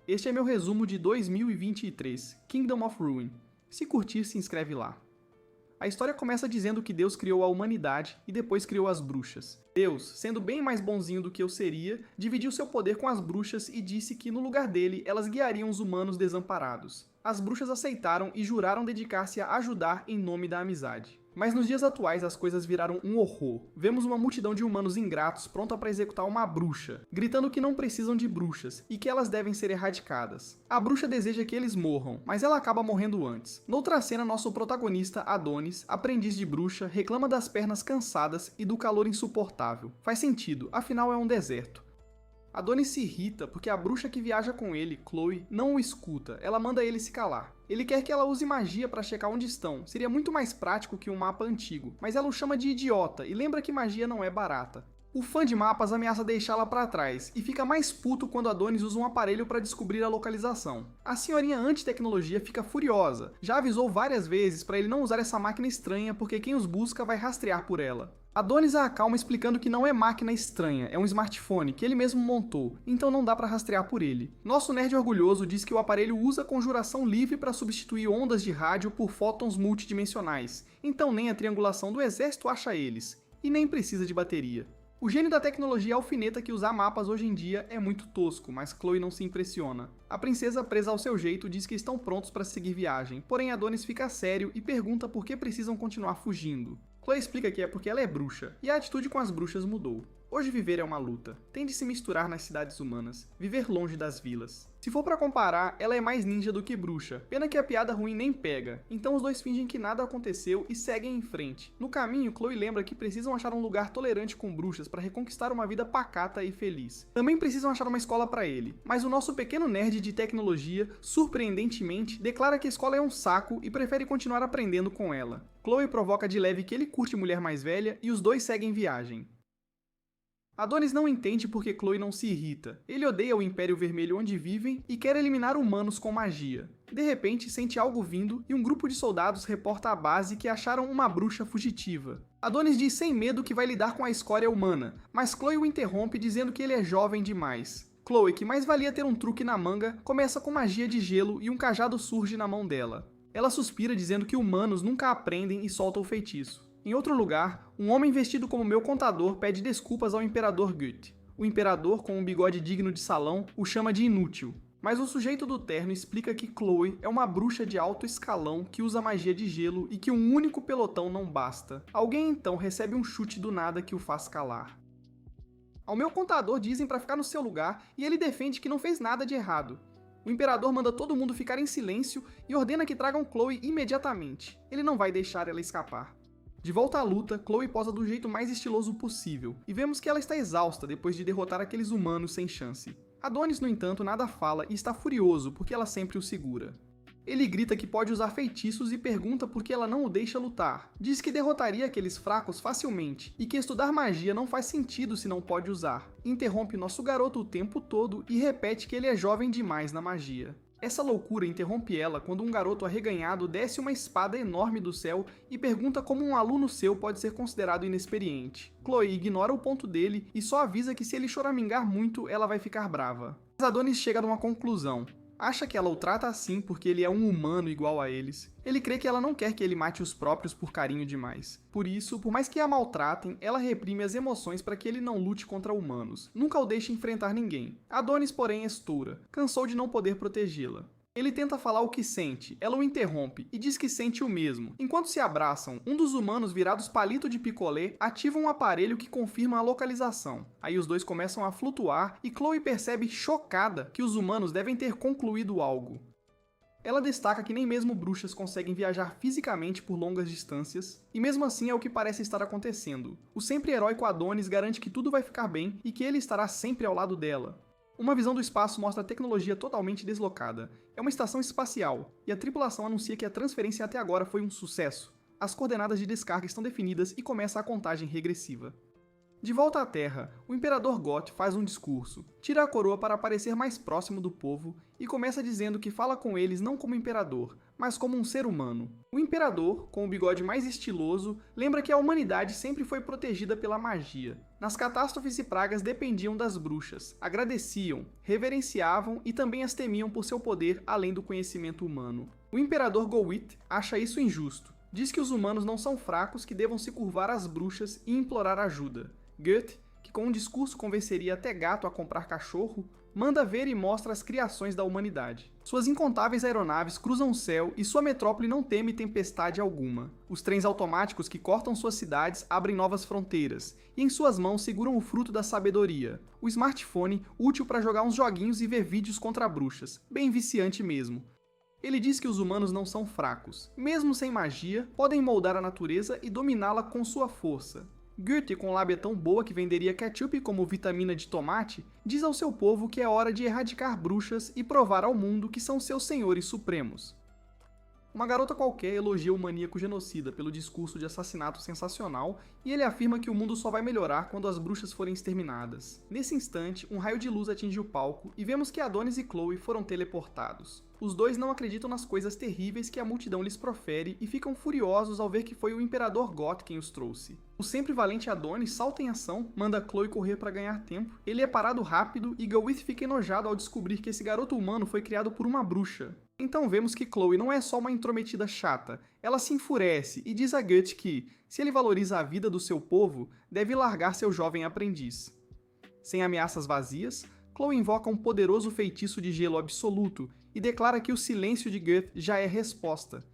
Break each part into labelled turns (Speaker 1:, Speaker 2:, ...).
Speaker 1: Este é meu resumo de 2023, Kingdom of Ruin. Se curtir, se inscreve lá. A história começa dizendo que Deus criou a humanidade e depois criou as bruxas. Deus, sendo bem mais bonzinho do que eu seria, dividiu seu poder com as bruxas e disse que, no lugar dele, elas guiariam os humanos desamparados. As bruxas aceitaram e juraram dedicar-se a ajudar em nome da amizade. Mas nos dias atuais as coisas viraram um horror. Vemos uma multidão de humanos ingratos pronta para executar uma bruxa, gritando que não precisam de bruxas e que elas devem ser erradicadas. A bruxa deseja que eles morram, mas ela acaba morrendo antes. Noutra cena, nosso protagonista, Adonis, aprendiz de bruxa, reclama das pernas cansadas e do calor insuportável. Faz sentido, afinal é um deserto. Adonis se irrita porque a bruxa que viaja com ele, Chloe, não o escuta, ela manda ele se calar. Ele quer que ela use magia para checar onde estão, seria muito mais prático que um mapa antigo, mas ela o chama de idiota e lembra que magia não é barata. O fã de mapas ameaça deixá-la para trás e fica mais puto quando Adonis usa um aparelho para descobrir a localização. A senhorinha anti-tecnologia fica furiosa, já avisou várias vezes para ele não usar essa máquina estranha porque quem os busca vai rastrear por ela. Adonis a acalma explicando que não é máquina estranha, é um smartphone que ele mesmo montou, então não dá para rastrear por ele. Nosso nerd orgulhoso diz que o aparelho usa conjuração livre para substituir ondas de rádio por fótons multidimensionais, então nem a triangulação do exército acha eles, e nem precisa de bateria. O gênio da tecnologia alfineta que usar mapas hoje em dia é muito tosco, mas Chloe não se impressiona. A princesa, presa ao seu jeito, diz que estão prontos para seguir viagem, porém Adonis fica sério e pergunta por que precisam continuar fugindo. Chloe explica que é porque ela é bruxa, e a atitude com as bruxas mudou. Hoje viver é uma luta. Tem de se misturar nas cidades humanas, viver longe das vilas. Se for pra comparar, ela é mais ninja do que bruxa. Pena que a piada ruim nem pega, então os dois fingem que nada aconteceu e seguem em frente. No caminho, Chloe lembra que precisam achar um lugar tolerante com bruxas para reconquistar uma vida pacata e feliz. Também precisam achar uma escola para ele, mas o nosso pequeno nerd de tecnologia, surpreendentemente, declara que a escola é um saco e prefere continuar aprendendo com ela. Chloe provoca de leve que ele curte mulher mais velha e os dois seguem viagem. Adonis não entende porque Chloe não se irrita. Ele odeia o Império Vermelho onde vivem e quer eliminar humanos com magia. De repente, sente algo vindo e um grupo de soldados reporta à base que acharam uma bruxa fugitiva. Adonis diz sem medo que vai lidar com a escória humana, mas Chloe o interrompe dizendo que ele é jovem demais. Chloe, que mais valia ter um truque na manga, começa com magia de gelo e um cajado surge na mão dela. Ela suspira dizendo que humanos nunca aprendem e solta o feitiço. Em outro lugar, um homem vestido como meu contador pede desculpas ao Imperador Gut. O Imperador, com um bigode digno de salão, o chama de inútil. Mas o sujeito do terno explica que Chloe é uma bruxa de alto escalão que usa magia de gelo e que um único pelotão não basta. Alguém então recebe um chute do nada que o faz calar. Ao meu contador dizem para ficar no seu lugar e ele defende que não fez nada de errado. O Imperador manda todo mundo ficar em silêncio e ordena que tragam Chloe imediatamente. Ele não vai deixar ela escapar. De volta à luta, Chloe posa do jeito mais estiloso possível, e vemos que ela está exausta depois de derrotar aqueles humanos sem chance. Adonis, no entanto, nada fala e está furioso porque ela sempre o segura. Ele grita que pode usar feitiços e pergunta por que ela não o deixa lutar. Diz que derrotaria aqueles fracos facilmente, e que estudar magia não faz sentido se não pode usar. Interrompe nosso garoto o tempo todo e repete que ele é jovem demais na magia. Essa loucura interrompe ela quando um garoto arreganhado desce uma espada enorme do céu e pergunta como um aluno seu pode ser considerado inexperiente. Chloe ignora o ponto dele e só avisa que se ele choramingar muito, ela vai ficar brava. Mas Adonis chega a uma conclusão. Acha que ela o trata assim porque ele é um humano igual a eles. Ele crê que ela não quer que ele mate os próprios por carinho demais. Por isso, por mais que a maltratem, ela reprime as emoções para que ele não lute contra humanos. Nunca o deixa enfrentar ninguém. Adonis, porém, estoura. Cansou de não poder protegê-la. Ele tenta falar o que sente, ela o interrompe e diz que sente o mesmo. Enquanto se abraçam, um dos humanos virados palito de picolé ativa um aparelho que confirma a localização. Aí os dois começam a flutuar e Chloe percebe chocada que os humanos devem ter concluído algo. Ela destaca que nem mesmo bruxas conseguem viajar fisicamente por longas distâncias, e mesmo assim é o que parece estar acontecendo. O sempre heróico Adonis garante que tudo vai ficar bem e que ele estará sempre ao lado dela. Uma visão do espaço mostra a tecnologia totalmente deslocada. É uma estação espacial, e a tripulação anuncia que a transferência até agora foi um sucesso. As coordenadas de descarga estão definidas e começa a contagem regressiva. De volta à Terra, o Imperador Goth faz um discurso, tira a coroa para parecer mais próximo do povo e começa dizendo que fala com eles não como imperador, mas como um ser humano. O Imperador, com o bigode mais estiloso, lembra que a humanidade sempre foi protegida pela magia. Nas catástrofes e pragas dependiam das bruxas, agradeciam, reverenciavam e também as temiam por seu poder além do conhecimento humano. O imperador Gowith acha isso injusto. Diz que os humanos não são fracos que devam se curvar às bruxas e implorar ajuda. Goethe, que com um discurso convenceria até gato a comprar cachorro, manda ver e mostra as criações da humanidade. Suas incontáveis aeronaves cruzam o céu e sua metrópole não teme tempestade alguma. Os trens automáticos que cortam suas cidades abrem novas fronteiras, e em suas mãos seguram o fruto da sabedoria, o smartphone útil para jogar uns joguinhos e ver vídeos contra bruxas, bem viciante mesmo. Ele diz que os humanos não são fracos. Mesmo sem magia, podem moldar a natureza e dominá-la com sua força. Goethe, com lábia tão boa que venderia ketchup como vitamina de tomate, diz ao seu povo que é hora de erradicar bruxas e provar ao mundo que são seus senhores supremos. Uma garota qualquer elogia o maníaco genocida pelo discurso de assassinato sensacional e ele afirma que o mundo só vai melhorar quando as bruxas forem exterminadas. Nesse instante, um raio de luz atinge o palco e vemos que Adonis e Chloe foram teleportados. Os dois não acreditam nas coisas terríveis que a multidão lhes profere e ficam furiosos ao ver que foi o Imperador Goth quem os trouxe. O sempre valente Adonis salta em ação, manda Chloe correr para ganhar tempo. Ele é parado rápido e Gowith fica enojado ao descobrir que esse garoto humano foi criado por uma bruxa. Então vemos que Chloe não é só uma intrometida chata, ela se enfurece e diz a Goethe que, se ele valoriza a vida do seu povo, deve largar seu jovem aprendiz. Sem ameaças vazias, Chloe invoca um poderoso feitiço de gelo absoluto e declara que o silêncio de Goethe já é resposta.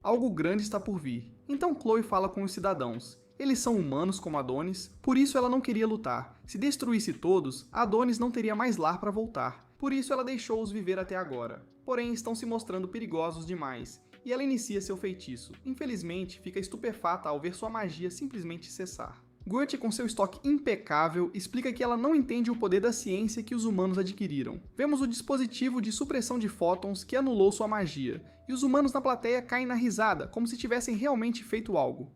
Speaker 1: Algo grande está por vir. Então Chloe fala com os cidadãos. Eles são humanos como Adonis, por isso ela não queria lutar. Se destruísse todos, Adonis não teria mais lar para voltar. Por isso ela deixou-os viver até agora. Porém, estão se mostrando perigosos demais, e ela inicia seu feitiço. Infelizmente, fica estupefata ao ver sua magia simplesmente cessar. Goethe, com seu estoque impecável, explica que ela não entende o poder da ciência que os humanos adquiriram. Vemos o dispositivo de supressão de fótons que anulou sua magia, e os humanos na plateia caem na risada, como se tivessem realmente feito algo.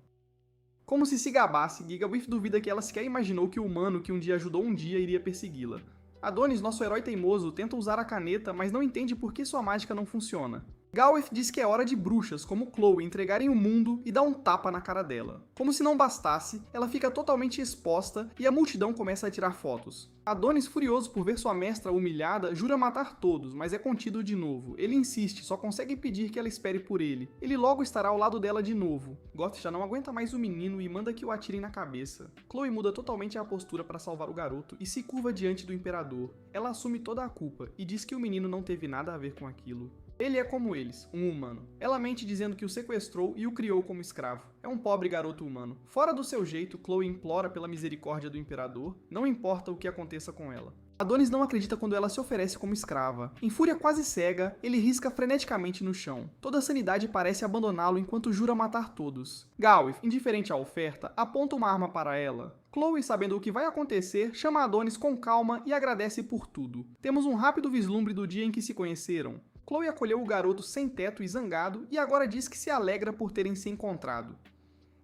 Speaker 1: Como se gabasse, Gowith duvida que ela sequer imaginou que o humano que um dia ajudou iria persegui-la. Adonis, nosso herói teimoso, tenta usar a caneta, mas não entende por que sua mágica não funciona. Gowith diz que é hora de bruxas, como Chloe, entregarem o mundo e dá um tapa na cara dela. Como se não bastasse, ela fica totalmente exposta e a multidão começa a tirar fotos. Adonis, furioso por ver sua mestra humilhada, jura matar todos, mas é contido de novo. Ele insiste, só consegue pedir que ela espere por ele. Ele logo estará ao lado dela de novo. Goth já não aguenta mais o menino e manda que o atirem na cabeça. Chloe muda totalmente a postura para salvar o garoto e se curva diante do imperador. Ela assume toda a culpa e diz que o menino não teve nada a ver com aquilo. Ele é como eles, um humano. Ela mente dizendo que o sequestrou e o criou como escravo. É um pobre garoto humano. Fora do seu jeito, Chloe implora pela misericórdia do imperador, não importa o que aconteça com ela. Adonis não acredita quando ela se oferece como escrava. Em fúria quase cega, ele risca freneticamente no chão. Toda a sanidade parece abandoná-lo enquanto jura matar todos. Gowith, indiferente à oferta, aponta uma arma para ela. Chloe, sabendo o que vai acontecer, chama Adonis com calma e agradece por tudo. Temos um rápido vislumbre do dia em que se conheceram. Chloe acolheu o garoto sem teto e zangado e agora diz que se alegra por terem se encontrado.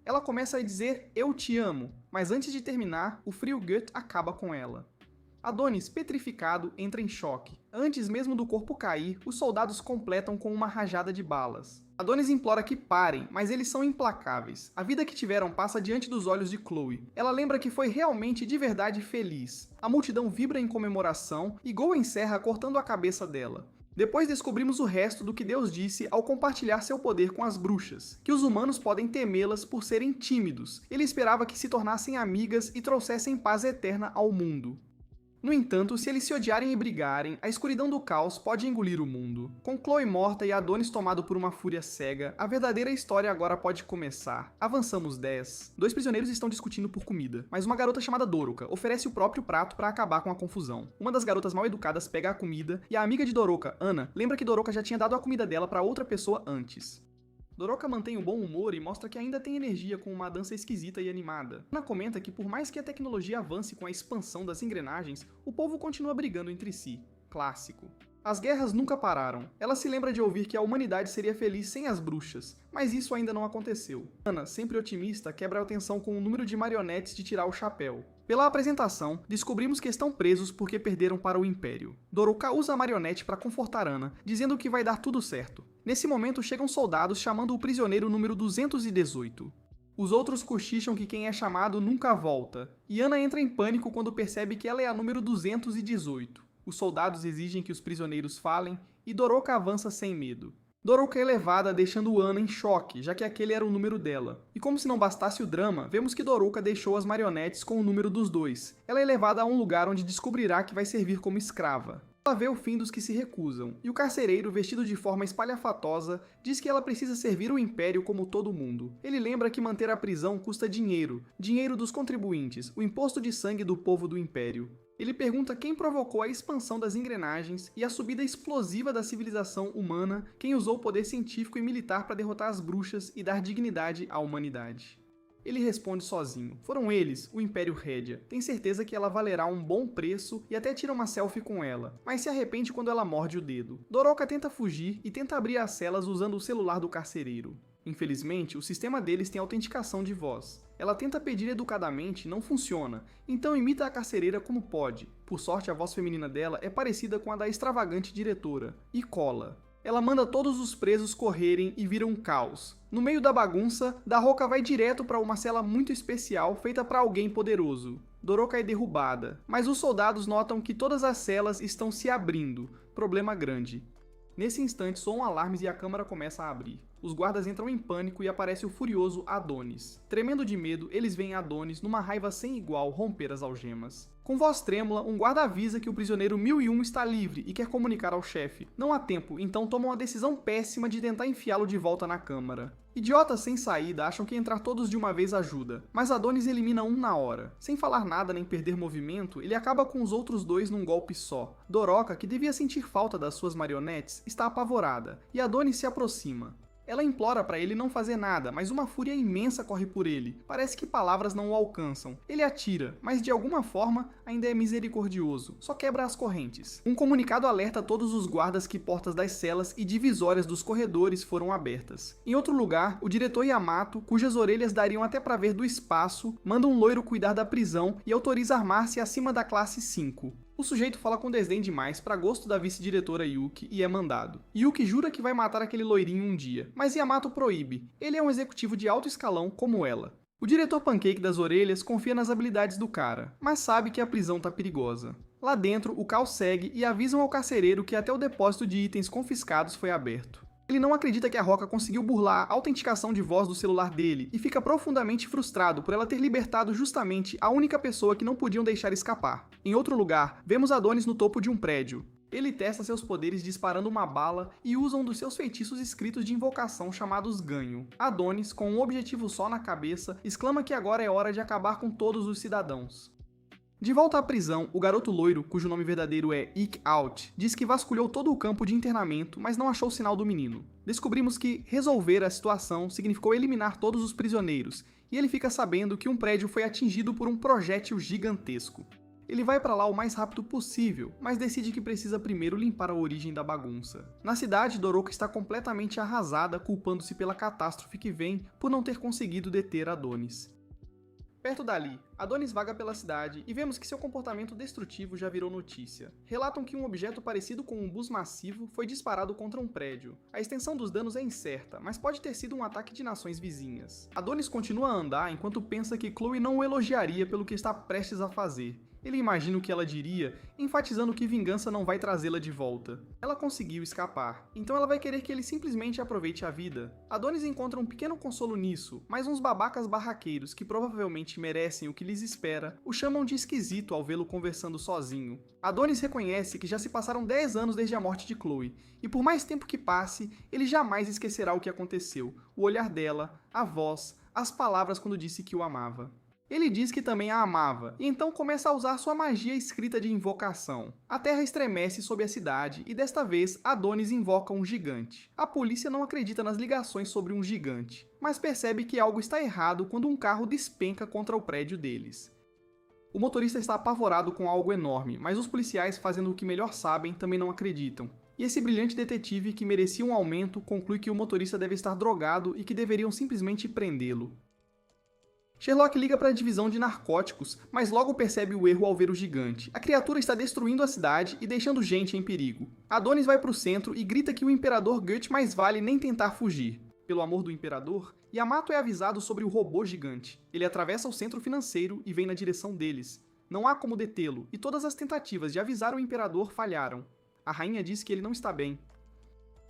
Speaker 1: Ela começa a dizer "eu te amo", mas antes de terminar, o frio Goethe acaba com ela. Adonis, petrificado, entra em choque. Antes mesmo do corpo cair, os soldados completam com uma rajada de balas. Adonis implora que parem, mas eles são implacáveis. A vida que tiveram passa diante dos olhos de Chloe. Ela lembra que foi realmente de verdade feliz. A multidão vibra em comemoração e Go encerra cortando a cabeça dela. Depois descobrimos o resto do que Deus disse ao compartilhar seu poder com as bruxas, que os humanos podem temê-las por serem tímidos. Ele esperava que se tornassem amigas e trouxessem paz eterna ao mundo. No entanto, se eles se odiarem e brigarem, a escuridão do caos pode engolir o mundo. Com Chloe morta e Adonis tomado por uma fúria cega, a verdadeira história agora pode começar. Avançamos 10. Dois prisioneiros estão discutindo por comida, mas uma garota chamada Doroka oferece o próprio prato para acabar com a confusão. Uma das garotas mal educadas pega a comida e a amiga de Doroka, Anna, lembra que Doroka já tinha dado a comida dela para outra pessoa antes. Doroka mantém o bom humor e mostra que ainda tem energia com uma dança esquisita e animada. Ana comenta que por mais que a tecnologia avance com a expansão das engrenagens, o povo continua brigando entre si. Clássico. As guerras nunca pararam. Ela se lembra de ouvir que a humanidade seria feliz sem as bruxas, mas isso ainda não aconteceu. Ana, sempre otimista, quebra a tensão com o número de marionetes de tirar o chapéu. Pela apresentação, descobrimos que estão presos porque perderam para o Império. Doroka usa a marionete para confortar Ana, dizendo que vai dar tudo certo. Nesse momento chegam soldados chamando o prisioneiro número 218. Os outros cochicham que quem é chamado nunca volta, e Ana entra em pânico quando percebe que ela é a número 218. Os soldados exigem que os prisioneiros falem, e Doroka avança sem medo. Doroka é levada deixando Ana em choque, já que aquele era o número dela. E como se não bastasse o drama, vemos que Doroka deixou as marionetes com o número dos dois. Ela é levada a um lugar onde descobrirá que vai servir como escrava. Ela vê o fim dos que se recusam, e o carcereiro, vestido de forma espalhafatosa, diz que ela precisa servir o Império como todo mundo. Ele lembra que manter a prisão custa dinheiro, dinheiro dos contribuintes, o imposto de sangue do povo do Império. Ele pergunta quem provocou a expansão das engrenagens e a subida explosiva da civilização humana, quem usou o poder científico e militar para derrotar as bruxas e dar dignidade à humanidade. Ele responde sozinho. Foram eles, o Império Rédia. Tem certeza que ela valerá um bom preço e até tira uma selfie com ela, mas se arrepende quando ela morde o dedo. Doroka tenta fugir e tenta abrir as celas usando o celular do carcereiro. Infelizmente, o sistema deles tem autenticação de voz. Ela tenta pedir educadamente e não funciona, então imita a carcereira como pode. Por sorte, a voz feminina dela é parecida com a da extravagante diretora, e cola. Ela manda todos os presos correrem e vira um caos. No meio da bagunça, Doroka vai direto para uma cela muito especial feita para alguém poderoso. Doroka é derrubada, mas os soldados notam que todas as celas estão se abrindo. Problema grande. Nesse instante soam alarmes e a câmara começa a abrir. Os guardas entram em pânico e aparece o furioso Adonis. Tremendo de medo, eles veem Adonis, numa raiva sem igual, romper as algemas. Com voz trêmula, um guarda avisa que o prisioneiro 1001 está livre e quer comunicar ao chefe. Não há tempo, então tomam a decisão péssima de tentar enfiá-lo de volta na câmara. Idiotas sem saída acham que entrar todos de uma vez ajuda, mas Adonis elimina um na hora. Sem falar nada nem perder movimento, ele acaba com os outros dois num golpe só. Doroka, que devia sentir falta das suas marionetes, está apavorada, e Adonis se aproxima. Ela implora para ele não fazer nada, mas uma fúria imensa corre por ele. Parece que palavras não o alcançam. Ele atira, mas de alguma forma ainda é misericordioso. Só quebra as correntes. Um comunicado alerta todos os guardas que portas das celas e divisórias dos corredores foram abertas. Em outro lugar, o diretor Yamato, cujas orelhas dariam até para ver do espaço, manda um loiro cuidar da prisão e autoriza armar-se acima da classe 5. O sujeito fala com desdém demais para gosto da vice-diretora Yuki e é mandado. Yuki jura que vai matar aquele loirinho um dia, mas Yamato proíbe. Ele é um executivo de alto escalão como ela. O diretor Pancake das orelhas confia nas habilidades do cara, mas sabe que a prisão tá perigosa. Lá dentro, o caos segue e avisam ao carcereiro que até o depósito de itens confiscados foi aberto. Ele não acredita que a Roca conseguiu burlar a autenticação de voz do celular dele e fica profundamente frustrado por ela ter libertado justamente a única pessoa que não podiam deixar escapar. Em outro lugar, vemos Adonis no topo de um prédio. Ele testa seus poderes disparando uma bala e usa um dos seus feitiços escritos de invocação chamados Ganho. Adonis, com um objetivo só na cabeça, exclama que agora é hora de acabar com todos os cidadãos. De volta à prisão, o garoto loiro, cujo nome verdadeiro é Ikki Out, diz que vasculhou todo o campo de internamento, mas não achou sinal do menino. Descobrimos que resolver a situação significou eliminar todos os prisioneiros, e ele fica sabendo que um prédio foi atingido por um projétil gigantesco. Ele vai para lá o mais rápido possível, mas decide que precisa primeiro limpar a origem da bagunça. Na cidade, Doroka está completamente arrasada, culpando-se pela catástrofe que vem por não ter conseguido deter Adonis. Perto dali, Adonis vaga pela cidade e vemos que seu comportamento destrutivo já virou notícia. Relatam que um objeto parecido com um bus massivo foi disparado contra um prédio. A extensão dos danos é incerta, mas pode ter sido um ataque de nações vizinhas. Adonis continua a andar enquanto pensa que Chloe não o elogiaria pelo que está prestes a fazer. Ele imagina o que ela diria, enfatizando que vingança não vai trazê-la de volta. Ela conseguiu escapar, então ela vai querer que ele simplesmente aproveite a vida. Adonis encontra um pequeno consolo nisso, mas uns babacas barraqueiros que provavelmente merecem o que lhes espera, o chamam de esquisito ao vê-lo conversando sozinho. Adonis reconhece que já se passaram 10 anos desde a morte de Chloe, e por mais tempo que passe, ele jamais esquecerá o que aconteceu, o olhar dela, a voz, as palavras quando disse que o amava. Ele diz que também a amava, e então começa a usar sua magia escrita de invocação. A terra estremece sob a cidade, e desta vez Adonis invoca um gigante. A polícia não acredita nas ligações sobre um gigante, mas percebe que algo está errado quando um carro despenca contra o prédio deles. O motorista está apavorado com algo enorme, mas os policiais, fazendo o que melhor sabem, também não acreditam. E esse brilhante detetive, que merecia um aumento, conclui que o motorista deve estar drogado e que deveriam simplesmente prendê-lo. Sherlock liga para a divisão de narcóticos, mas logo percebe o erro ao ver o gigante. A criatura está destruindo a cidade e deixando gente em perigo. Adonis vai para o centro e grita que o imperador Goethe mais vale nem tentar fugir. Pelo amor do imperador, Yamato é avisado sobre o robô gigante. Ele atravessa o centro financeiro e vem na direção deles. Não há como detê-lo, e todas as tentativas de avisar o imperador falharam. A rainha diz que ele não está bem.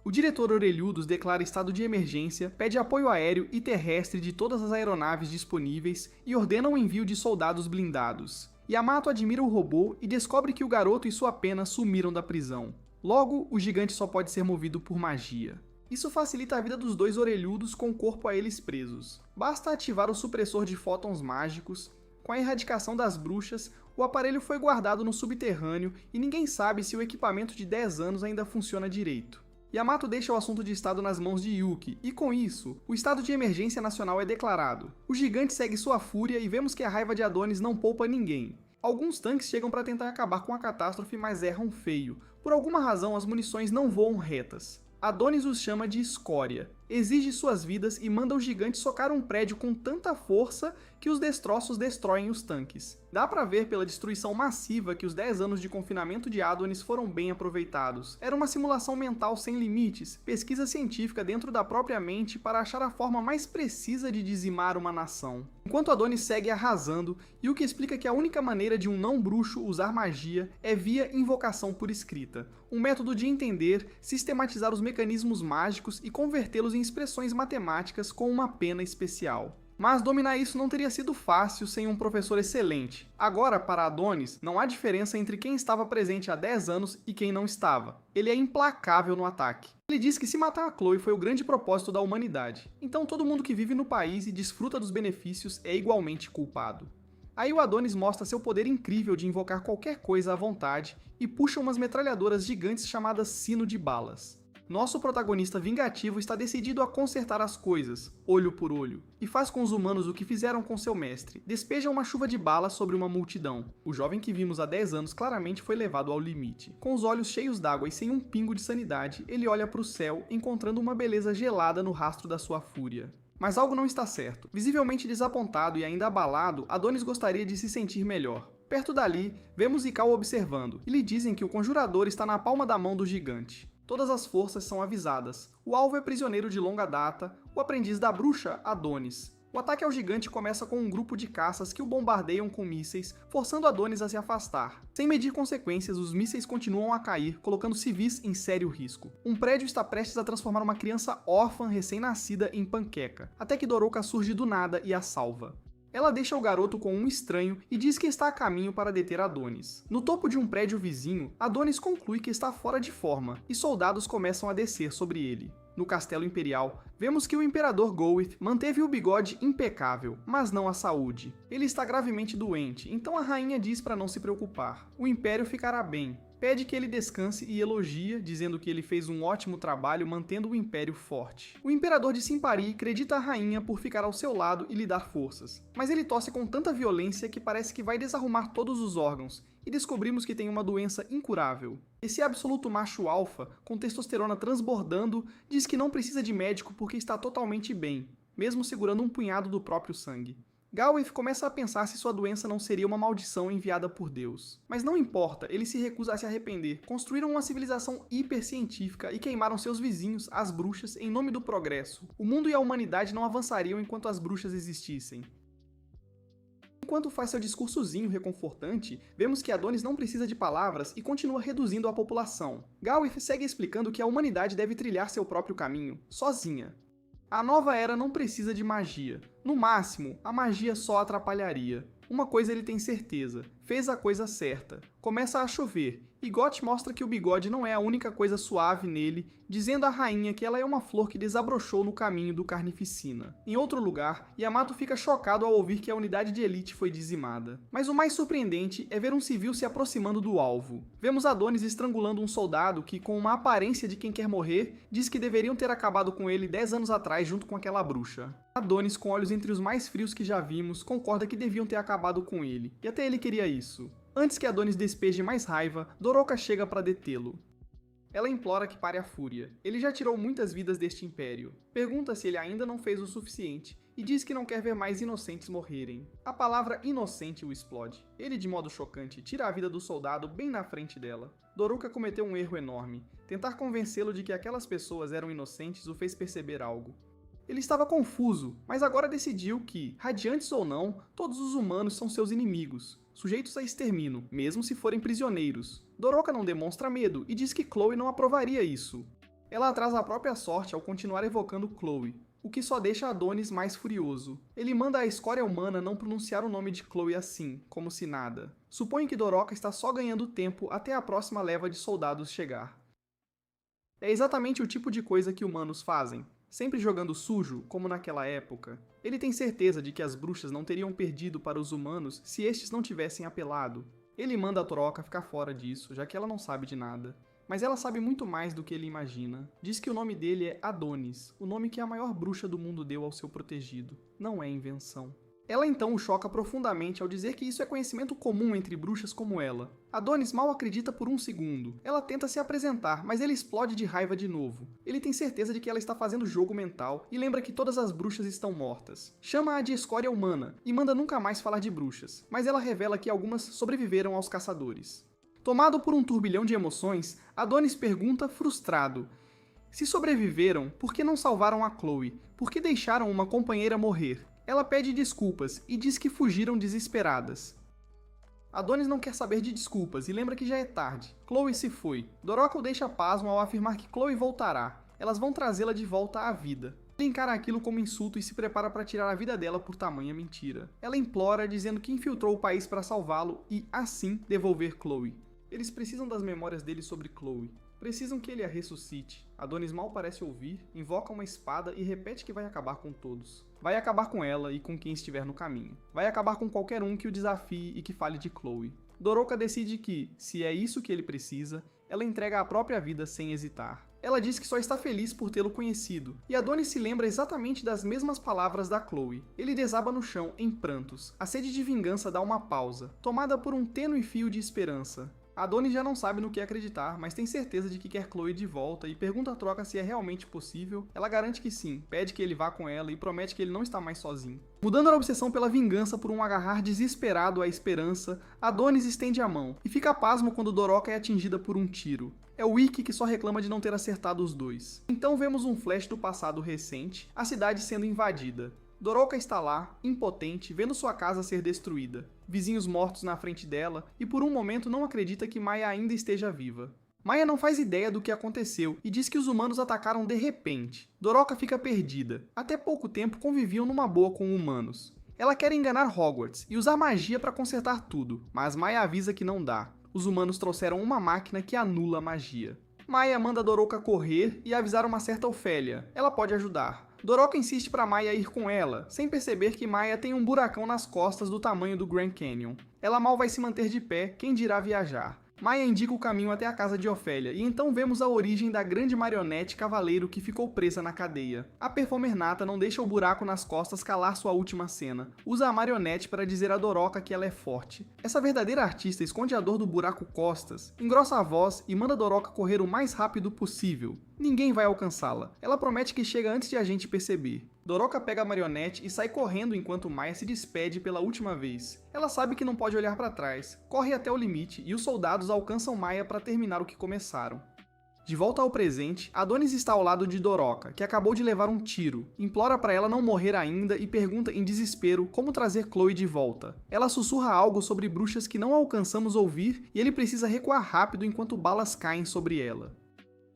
Speaker 1: O diretor Orelhudos declara estado de emergência, pede apoio aéreo e terrestre de todas as aeronaves disponíveis e ordena o envio de soldados blindados. Yamato admira o robô e descobre que o garoto e sua pena sumiram da prisão. Logo, o gigante só pode ser movido por magia. Isso facilita a vida dos dois orelhudos com o corpo a eles presos. Basta ativar o supressor de fótons mágicos. Com a erradicação das bruxas, o aparelho foi guardado no subterrâneo e ninguém sabe se o equipamento de 10 anos ainda funciona direito. Yamato deixa o assunto de estado nas mãos de Yuki, e com isso, o estado de emergência nacional é declarado. O gigante segue sua fúria e vemos que a raiva de Adonis não poupa ninguém. Alguns tanques chegam para tentar acabar com a catástrofe, mas erram feio. Por alguma razão, as munições não voam retas. Adonis os chama de escória, exige suas vidas e manda o gigante socar um prédio com tanta força que os destroços destroem os tanques. Dá pra ver pela destruição massiva que os 10 anos de confinamento de Adonis foram bem aproveitados. Era uma simulação mental sem limites, pesquisa científica dentro da própria mente para achar a forma mais precisa de dizimar uma nação. Enquanto Adonis segue arrasando, Yuki explica que a única maneira de um não-bruxo usar magia é via invocação por escrita, um método de entender, sistematizar os mecanismos mágicos e convertê-los em expressões matemáticas com uma pena especial. Mas dominar isso não teria sido fácil sem um professor excelente. Agora, para Adonis, não há diferença entre quem estava presente há 10 anos e quem não estava. Ele é implacável no ataque. Ele diz que se matar a Chloe foi o grande propósito da humanidade. Então todo mundo que vive no país e desfruta dos benefícios é igualmente culpado. Aí o Adonis mostra seu poder incrível de invocar qualquer coisa à vontade e puxa umas metralhadoras gigantes chamadas Sino de Balas. Nosso protagonista vingativo está decidido a consertar as coisas, olho por olho, e faz com os humanos o que fizeram com seu mestre, despeja uma chuva de balas sobre uma multidão. O jovem que vimos há 10 anos claramente foi levado ao limite. Com os olhos cheios d'água e sem um pingo de sanidade, ele olha para o céu, encontrando uma beleza gelada no rastro da sua fúria. Mas algo não está certo. Visivelmente desapontado e ainda abalado, Adonis gostaria de se sentir melhor. Perto dali, vemos Ikao observando, e lhe dizem que o conjurador está na palma da mão do gigante. Todas as forças são avisadas. O alvo é prisioneiro de longa data, o aprendiz da bruxa, Adonis. O ataque ao gigante começa com um grupo de caças que o bombardeiam com mísseis, forçando Adonis a se afastar. Sem medir consequências, os mísseis continuam a cair, colocando civis em sério risco. Um prédio está prestes a transformar uma criança órfã recém-nascida em panqueca, até que Doroka surge do nada e a salva. Ela deixa o garoto com um estranho e diz que está a caminho para deter Adonis. No topo de um prédio vizinho, Adonis conclui que está fora de forma, e soldados começam a descer sobre ele. No Castelo Imperial, vemos que o Imperador Goeth manteve o bigode impecável, mas não a saúde. Ele está gravemente doente, então a rainha diz para não se preocupar. O Império ficará bem. Pede que ele descanse e elogia, dizendo que ele fez um ótimo trabalho mantendo o Império forte. O Imperador de Simpari acredita a rainha por ficar ao seu lado e lhe dar forças, mas ele tosse com tanta violência que parece que vai desarrumar todos os órgãos, e descobrimos que tem uma doença incurável. Esse absoluto macho alfa, com testosterona transbordando, diz que não precisa de médico porque está totalmente bem, mesmo segurando um punhado do próprio sangue. Galway começa a pensar se sua doença não seria uma maldição enviada por Deus. Mas não importa, ele se recusa a se arrepender. Construíram uma civilização hipercientífica e queimaram seus vizinhos, as bruxas, em nome do progresso. O mundo e a humanidade não avançariam enquanto as bruxas existissem. Enquanto faz seu discursozinho reconfortante, vemos que Adonis não precisa de palavras e continua reduzindo a população. Galway segue explicando que a humanidade deve trilhar seu próprio caminho, sozinha. A nova era não precisa de magia. No máximo, a magia só atrapalharia. Uma coisa ele tem certeza, fez a coisa certa. Começa a chover, e Goth mostra que o bigode não é a única coisa suave nele, dizendo à rainha que ela é uma flor que desabrochou no caminho do Carnificina. Em outro lugar, Yamato fica chocado ao ouvir que a unidade de elite foi dizimada. Mas o mais surpreendente é ver um civil se aproximando do alvo. Vemos Adonis estrangulando um soldado que, com uma aparência de quem quer morrer, diz que deveriam ter acabado com ele 10 anos atrás junto com aquela bruxa. Adonis, com olhos entre os mais frios que já vimos, concorda que deviam ter acabado com ele, e até ele queria isso. Antes que Adonis despeje mais raiva, Doroka chega para detê-lo. Ela implora que pare a fúria. Ele já tirou muitas vidas deste império. Pergunta se ele ainda não fez o suficiente, e diz que não quer ver mais inocentes morrerem. A palavra inocente o explode. Ele, de modo chocante, tira a vida do soldado bem na frente dela. Doroka cometeu um erro enorme. Tentar convencê-lo de que aquelas pessoas eram inocentes o fez perceber algo. Ele estava confuso, mas agora decidiu que, radiantes ou não, todos os humanos são seus inimigos, sujeitos a extermínio, mesmo se forem prisioneiros. Doroka não demonstra medo e diz que Chloe não aprovaria isso. Ela atrasa a própria sorte ao continuar evocando Chloe, o que só deixa Adonis mais furioso. Ele manda a escória humana não pronunciar o nome de Chloe assim, como se nada. Suponho que Doroka está só ganhando tempo até a próxima leva de soldados chegar. É exatamente o tipo de coisa que humanos fazem, sempre jogando sujo, como naquela época. Ele tem certeza de que as bruxas não teriam perdido para os humanos se estes não tivessem apelado. Ele manda a Doroka ficar fora disso, já que ela não sabe de nada. Mas ela sabe muito mais do que ele imagina. Diz que o nome dele é Adonis, o nome que a maior bruxa do mundo deu ao seu protegido. Não é invenção. Ela então o choca profundamente ao dizer que isso é conhecimento comum entre bruxas como ela. Adonis mal acredita por um segundo. Ela tenta se apresentar, mas ele explode de raiva de novo. Ele tem certeza de que ela está fazendo jogo mental e lembra que todas as bruxas estão mortas. Chama-a de escória humana e manda nunca mais falar de bruxas, mas ela revela que algumas sobreviveram aos caçadores. Tomado por um turbilhão de emoções, Adonis pergunta, frustrado: se sobreviveram, por que não salvaram a Chloe? Por que deixaram uma companheira morrer? Ela pede desculpas e diz que fugiram desesperadas. Adonis não quer saber de desculpas e lembra que já é tarde. Chloe se foi. Doroka o deixa pasmo ao afirmar que Chloe voltará. Elas vão trazê-la de volta à vida. Ele encara aquilo como insulto e se prepara para tirar a vida dela por tamanha mentira. Ela implora, dizendo que infiltrou o país para salvá-lo e, assim, devolver Chloe. Eles precisam das memórias dele sobre Chloe. Precisam que ele a ressuscite. Adonis mal parece ouvir, invoca uma espada e repete que vai acabar com todos. Vai acabar com ela e com quem estiver no caminho. Vai acabar com qualquer um que o desafie e que fale de Chloe. Doroka decide que, se é isso que ele precisa, ela entrega a própria vida sem hesitar. Ela diz que só está feliz por tê-lo conhecido, e Adonis se lembra exatamente das mesmas palavras da Chloe. Ele desaba no chão, em prantos. A sede de vingança dá uma pausa, tomada por um tênue fio de esperança. Adonis já não sabe no que acreditar, mas tem certeza de que quer Chloe de volta e pergunta a Troca se é realmente possível. Ela garante que sim, pede que ele vá com ela e promete que ele não está mais sozinho. Mudando a obsessão pela vingança por um agarrar desesperado à esperança, Adonis estende a mão e fica pasmo quando Doroka é atingida por um tiro. É o Ikki que só reclama de não ter acertado os dois. Então vemos um flash do passado recente, a cidade sendo invadida. Doroka está lá, impotente, vendo sua casa ser destruída. Vizinhos mortos na frente dela, e por um momento não acredita que Maya ainda esteja viva. Maya não faz ideia do que aconteceu e diz que os humanos atacaram de repente. Doroka fica perdida. Até pouco tempo conviviam numa boa com humanos. Ela quer enganar Hogwarts e usar magia para consertar tudo, mas Maya avisa que não dá. Os humanos trouxeram uma máquina que anula a magia. Maya manda Doroka correr e avisar uma certa Ofélia. Ela pode ajudar. Doroka insiste para Maya ir com ela, sem perceber que Maya tem um buracão nas costas do tamanho do Grand Canyon. Ela mal vai se manter de pé, quem dirá viajar. Maya indica o caminho até a casa de Ofélia, e então vemos a origem da grande marionete cavaleiro que ficou presa na cadeia. A performer nata não deixa o buraco nas costas calar sua última cena. Usa a marionete para dizer a Doroka que ela é forte. Essa verdadeira artista esconde a dor do buraco costas, engrossa a voz e manda Doroka correr o mais rápido possível. Ninguém vai alcançá-la. Ela promete que chega antes de a gente perceber. Doroka pega a marionete e sai correndo enquanto Maya se despede pela última vez. Ela sabe que não pode olhar para trás, corre até o limite e os soldados alcançam Maya para terminar o que começaram. De volta ao presente, Adonis está ao lado de Doroka, que acabou de levar um tiro, implora para ela não morrer ainda e pergunta em desespero como trazer Chloe de volta. Ela sussurra algo sobre bruxas que não alcançamos ouvir e ele precisa recuar rápido enquanto balas caem sobre ela.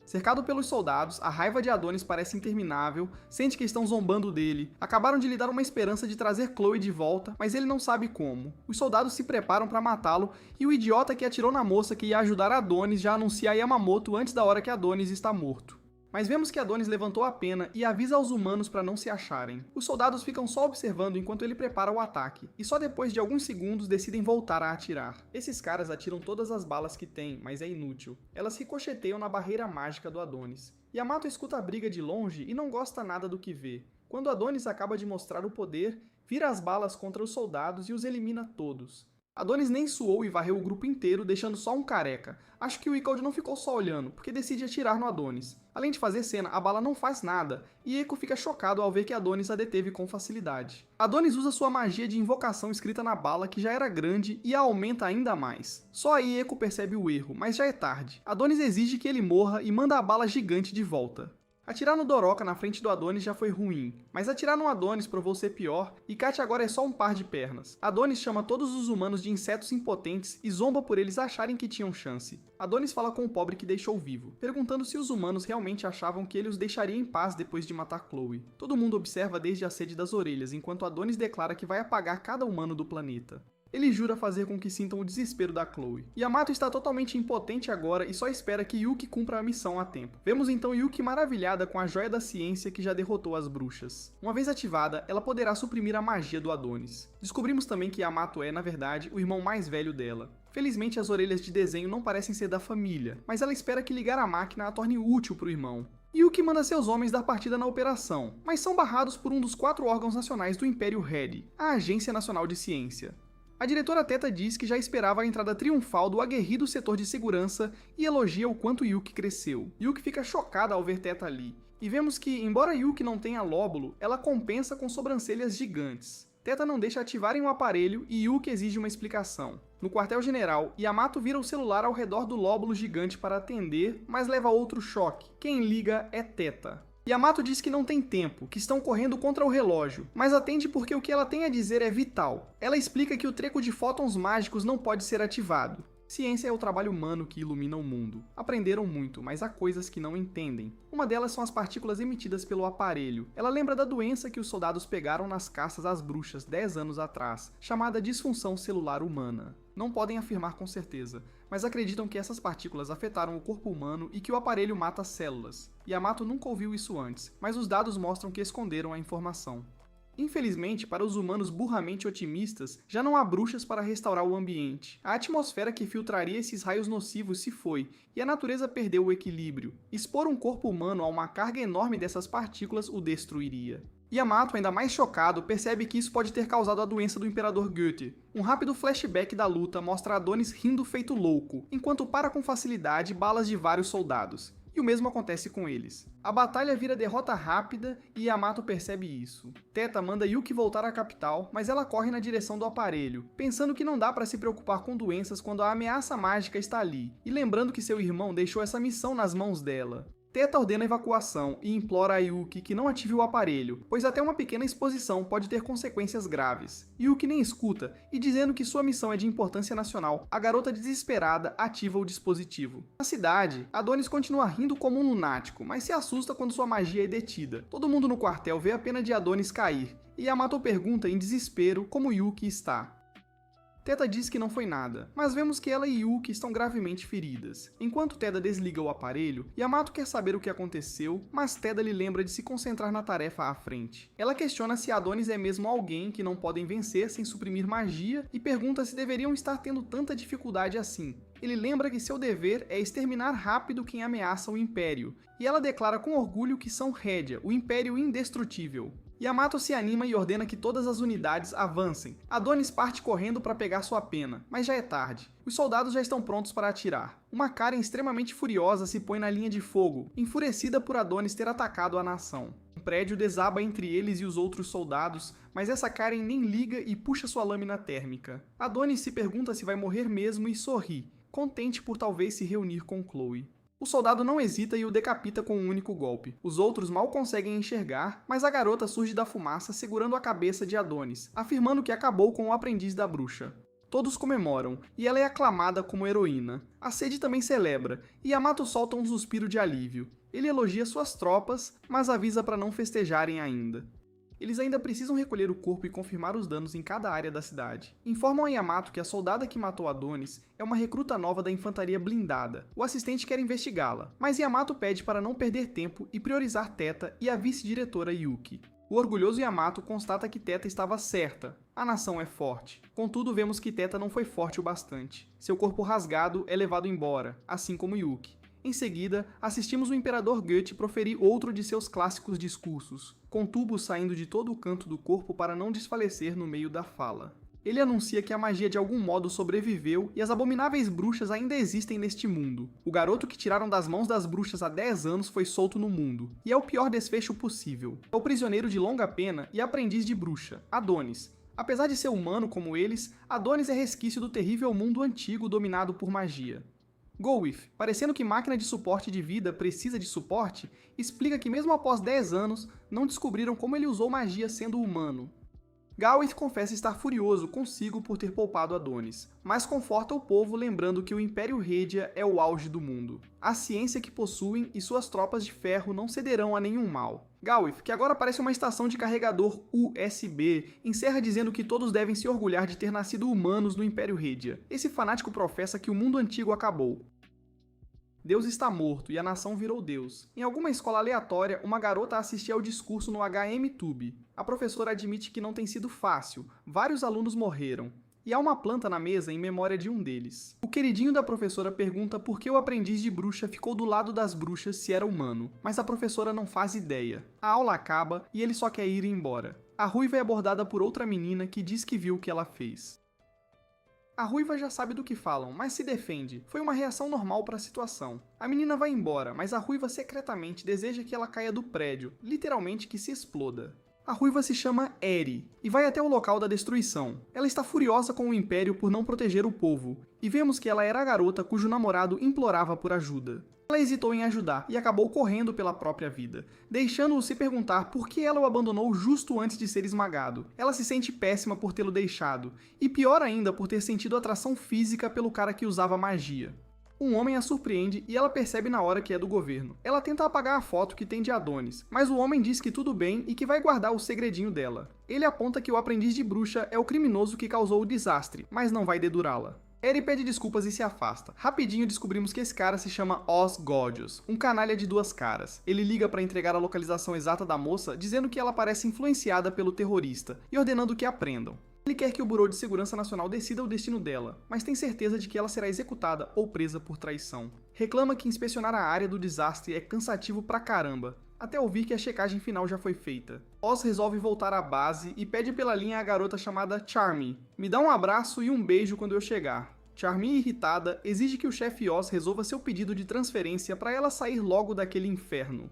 Speaker 1: Cercado pelos soldados, a raiva de Adonis parece interminável, sente que estão zombando dele, acabaram de lhe dar uma esperança de trazer Chloe de volta, mas ele não sabe como. Os soldados se preparam para matá-lo e o idiota que atirou na moça que ia ajudar Adonis já anuncia a Yamamoto antes da hora que Adonis está morto. Mas vemos que Adonis levantou a pena e avisa aos humanos para não se acharem. Os soldados ficam só observando enquanto ele prepara o ataque, e só depois de alguns segundos decidem voltar a atirar. Esses caras atiram todas as balas que têm, mas é inútil. Elas ricocheteiam na barreira mágica do Adonis. Yamato escuta a briga de longe e não gosta nada do que vê. Quando Adonis acaba de mostrar o poder, vira as balas contra os soldados e os elimina todos. Adonis nem suou e varreu o grupo inteiro, deixando só um careca. Acho que o Iccald não ficou só olhando, porque decide atirar no Adonis. Além de fazer cena, a bala não faz nada, e Eiko fica chocado ao ver que Adonis a deteve com facilidade. Adonis usa sua magia de invocação escrita na bala, que já era grande, e a aumenta ainda mais. Só aí Eiko percebe o erro, mas já é tarde. Adonis exige que ele morra e manda a bala gigante de volta. Atirar no Doroca na frente do Adonis já foi ruim, mas atirar no Adonis provou ser pior e Kat agora é só um par de pernas. Adonis chama todos os humanos de insetos impotentes e zomba por eles acharem que tinham chance. Adonis fala com o pobre que deixou vivo, perguntando se os humanos realmente achavam que ele os deixaria em paz depois de matar Chloe. Todo mundo observa desde a sede das orelhas, enquanto Adonis declara que vai apagar cada humano do planeta. Ele jura fazer com que sintam o desespero da Chloe. Yamato está totalmente impotente agora e só espera que Yuki cumpra a missão a tempo. Vemos então Yuki maravilhada com a joia da ciência que já derrotou as bruxas. Uma vez ativada, ela poderá suprimir a magia do Adonis. Descobrimos também que Yamato é, na verdade, o irmão mais velho dela. Felizmente as orelhas de desenho não parecem ser da família, mas ela espera que ligar a máquina a torne útil para o irmão. Yuki manda seus homens dar partida na operação, mas são barrados por um dos 4 órgãos nacionais do Império Red, a Agência Nacional de Ciência. A diretora Teta diz que já esperava a entrada triunfal do aguerrido setor de segurança e elogia o quanto Yuki cresceu. Yuki fica chocada ao ver Teta ali, e vemos que, embora Yuki não tenha lóbulo, ela compensa com sobrancelhas gigantes. Teta não deixa ativarem o aparelho e Yuki exige uma explicação. No quartel-general, Yamato vira o celular ao redor do lóbulo gigante para atender, mas leva outro choque. Quem liga é Teta. Yamato diz que não tem tempo, que estão correndo contra o relógio, mas atende porque o que ela tem a dizer é vital. Ela explica que o treco de fótons mágicos não pode ser ativado. Ciência é o trabalho humano que ilumina o mundo. Aprenderam muito, mas há coisas que não entendem. Uma delas são as partículas emitidas pelo aparelho. Ela lembra da doença que os soldados pegaram nas caças às bruxas 10 anos atrás, chamada disfunção celular humana. Não podem afirmar com certeza, mas acreditam que essas partículas afetaram o corpo humano e que o aparelho mata células. Yamato nunca ouviu isso antes, mas os dados mostram que esconderam a informação. Infelizmente, para os humanos burramente otimistas, já não há bruxas para restaurar o ambiente. A atmosfera que filtraria esses raios nocivos se foi, e a natureza perdeu o equilíbrio. Expor um corpo humano a uma carga enorme dessas partículas o destruiria. Yamato, ainda mais chocado, percebe que isso pode ter causado a doença do Imperador Goethe. Um rápido flashback da luta mostra Adonis rindo feito louco, enquanto para com facilidade balas de vários soldados. E o mesmo acontece com eles. A batalha vira derrota rápida e Yamato percebe isso. Teta manda Yuki voltar à capital, mas ela corre na direção do aparelho, pensando que não dá para se preocupar com doenças quando a ameaça mágica está ali, e lembrando que seu irmão deixou essa missão nas mãos dela. Teta ordena a evacuação e implora a Yuki que não ative o aparelho, pois até uma pequena exposição pode ter consequências graves. Yuki nem escuta, e dizendo que sua missão é de importância nacional, a garota desesperada ativa o dispositivo. Na cidade, Adonis continua rindo como um lunático, mas se assusta quando sua magia é detida. Todo mundo no quartel vê a pena de Adonis cair, e Yamato pergunta em desespero como Yuki está. Teta diz que não foi nada, mas vemos que ela e Yuki estão gravemente feridas. Enquanto Teda desliga o aparelho, Yamato quer saber o que aconteceu, mas Teda lhe lembra de se concentrar na tarefa à frente. Ela questiona se Adonis é mesmo alguém que não podem vencer sem suprimir magia e pergunta se deveriam estar tendo tanta dificuldade assim. Ele lembra que seu dever é exterminar rápido quem ameaça o Império, e ela declara com orgulho que são Rédia, o Império indestrutível. Yamato se anima e ordena que todas as unidades avancem. Adonis parte correndo para pegar sua pena, mas já é tarde. Os soldados já estão prontos para atirar. Uma Karen extremamente furiosa se põe na linha de fogo, enfurecida por Adonis ter atacado a nação. Um prédio desaba entre eles e os outros soldados, mas essa Karen nem liga e puxa sua lâmina térmica. Adonis se pergunta se vai morrer mesmo e sorri, contente por talvez se reunir com Chloe. O soldado não hesita e o decapita com um único golpe. Os outros mal conseguem enxergar, mas a garota surge da fumaça segurando a cabeça de Adonis, afirmando que acabou com o aprendiz da bruxa. Todos comemoram, e ela é aclamada como heroína. A Sede também celebra, e Yamato solta um suspiro de alívio. Ele elogia suas tropas, mas avisa para não festejarem ainda. Eles ainda precisam recolher o corpo e confirmar os danos em cada área da cidade. Informam a Yamato que a soldada que matou Adonis é uma recruta nova da infantaria blindada. O assistente quer investigá-la, mas Yamato pede para não perder tempo e priorizar Teta e a vice-diretora Yuki. O orgulhoso Yamato constata que Teta estava certa. A nação é forte. Contudo, vemos que Teta não foi forte o bastante. Seu corpo rasgado é levado embora, assim como Yuki. Em seguida, assistimos o Imperador Goethe proferir outro de seus clássicos discursos, com tubos saindo de todo o canto do corpo para não desfalecer no meio da fala. Ele anuncia que a magia de algum modo sobreviveu e as abomináveis bruxas ainda existem neste mundo. O garoto que tiraram das mãos das bruxas há 10 anos foi solto no mundo, e é o pior desfecho possível. É o prisioneiro de longa pena e aprendiz de bruxa, Adonis. Apesar de ser humano como eles, Adonis é resquício do terrível mundo antigo dominado por magia. Golwith, parecendo que máquina de suporte de vida precisa de suporte, explica que mesmo após 10 anos, não descobriram como ele usou magia sendo humano. Gawith confessa estar furioso consigo por ter poupado Adonis, mas conforta o povo lembrando que o Império Redia é o auge do mundo. A ciência que possuem e suas tropas de ferro não cederão a nenhum mal. Gawith, que agora parece uma estação de carregador USB, encerra dizendo que todos devem se orgulhar de ter nascido humanos no Império Redia. Esse fanático professa que o mundo antigo acabou. Deus está morto e a nação virou Deus. Em alguma escola aleatória, uma garota assistia ao discurso no HM-Tube. A professora admite que não tem sido fácil, vários alunos morreram, e há uma planta na mesa em memória de um deles. O queridinho da professora pergunta por que o aprendiz de bruxa ficou do lado das bruxas se era humano, mas a professora não faz ideia. A aula acaba e ele só quer ir embora. A ruiva é abordada por outra menina que diz que viu o que ela fez. A ruiva já sabe do que falam, mas se defende. Foi uma reação normal para a situação. A menina vai embora, mas a ruiva secretamente deseja que ela caia do prédio, literalmente que se exploda. A ruiva se chama Eri e vai até o local da destruição. Ela está furiosa com o Império por não proteger o povo, e vemos que ela era a garota cujo namorado implorava por ajuda. Ela hesitou em ajudar e acabou correndo pela própria vida, deixando-o se perguntar por que ela o abandonou justo antes de ser esmagado. Ela se sente péssima por tê-lo deixado, e pior ainda por ter sentido atração física pelo cara que usava magia. Um homem a surpreende e ela percebe na hora que é do governo. Ela tenta apagar a foto que tem de Adonis, mas o homem diz que tudo bem e que vai guardar o segredinho dela. Ele aponta que o aprendiz de bruxa é o criminoso que causou o desastre, mas não vai dedurá-la. Eri pede desculpas e se afasta. Rapidinho descobrimos que esse cara se chama Os Gorgeous, um canalha de duas caras. Ele liga para entregar a localização exata da moça, dizendo que ela parece influenciada pelo terrorista, e ordenando que a prendam. Ele quer que o Bureau de Segurança Nacional decida o destino dela, mas tem certeza de que ela será executada ou presa por traição. Reclama que inspecionar a área do desastre é cansativo pra caramba, até ouvir que a checagem final já foi feita. Oz resolve voltar à base e pede pela linha a garota chamada Charmy. Me dá um abraço e um beijo quando eu chegar. Charmy, irritada, exige que o chefe Oz resolva seu pedido de transferência para ela sair logo daquele inferno.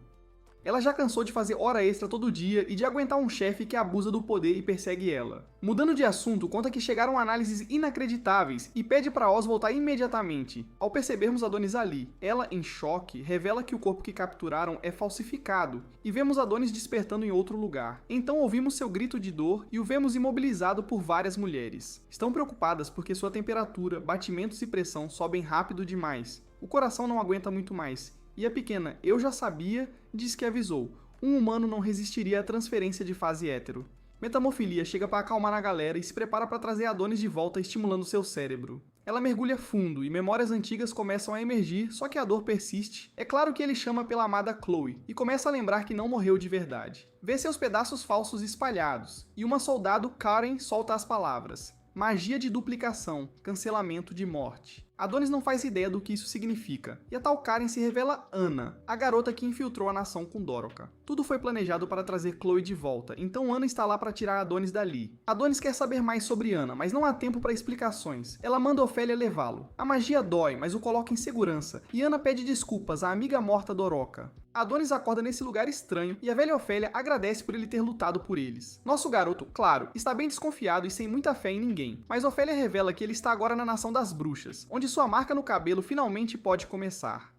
Speaker 1: Ela já cansou de fazer hora extra todo dia e de aguentar um chefe que abusa do poder e persegue ela. Mudando de assunto, conta que chegaram análises inacreditáveis e pede para Oz voltar imediatamente. Ao percebermos Adonis ali, ela, em choque, revela que o corpo que capturaram é falsificado e vemos Adonis despertando em outro lugar. Então ouvimos seu grito de dor e o vemos imobilizado por várias mulheres. Estão preocupadas porque sua temperatura, batimentos e pressão sobem rápido demais. O coração não aguenta muito mais. E a pequena Eu Já Sabia diz que avisou. Um humano não resistiria à transferência de fase hétero. Metamofilia chega para acalmar a galera e se prepara para trazer Adonis de volta estimulando seu cérebro. Ela mergulha fundo e memórias antigas começam a emergir, só que a dor persiste. É claro que ele chama pela amada Chloe e começa a lembrar que não morreu de verdade. Vê seus pedaços falsos espalhados e uma soldado, Karen, solta as palavras: magia de duplicação, cancelamento de morte. Adonis não faz ideia do que isso significa, e a tal Karen se revela Ana, a garota que infiltrou a nação com Doroka. Tudo foi planejado para trazer Chloe de volta, então Ana está lá para tirar Adonis dali. Adonis quer saber mais sobre Ana, mas não há tempo para explicações. Ela manda Ofélia levá-lo. A magia dói, mas o coloca em segurança, e Ana pede desculpas à amiga morta Doroka. Adonis acorda nesse lugar estranho e a velha Ofélia agradece por ele ter lutado por eles. Nosso garoto, claro, está bem desconfiado e sem muita fé em ninguém, mas Ofélia revela que ele está agora na Nação das Bruxas, onde sua marca no cabelo finalmente pode começar.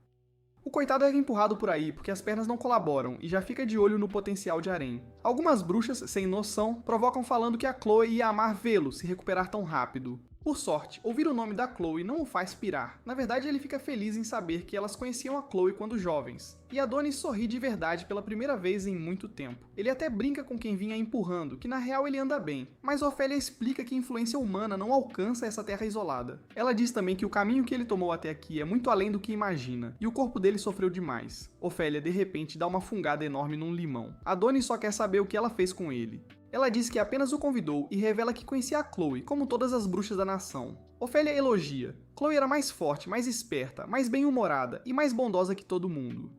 Speaker 1: O coitado é empurrado por aí porque as pernas não colaboram e já fica de olho no potencial de Harém. Algumas bruxas, sem noção, provocam falando que a Chloe ia amar vê-lo se recuperar tão rápido. Por sorte, ouvir o nome da Chloe não o faz pirar. Na verdade, ele fica feliz em saber que elas conheciam a Chloe quando jovens. E Adonis sorri de verdade pela primeira vez em muito tempo. Ele até brinca com quem vinha empurrando, que na real ele anda bem. Mas Ofélia explica que a influência humana não alcança essa terra isolada. Ela diz também que o caminho que ele tomou até aqui é muito além do que imagina, e o corpo dele sofreu demais. Ofélia, de repente, dá uma fungada enorme num limão. Adonis só quer saber o que ela fez com ele. Ela diz que apenas o convidou e revela que conhecia a Chloe, como todas as bruxas da nação. Ofélia elogia. Chloe era mais forte, mais esperta, mais bem-humorada e mais bondosa que todo mundo.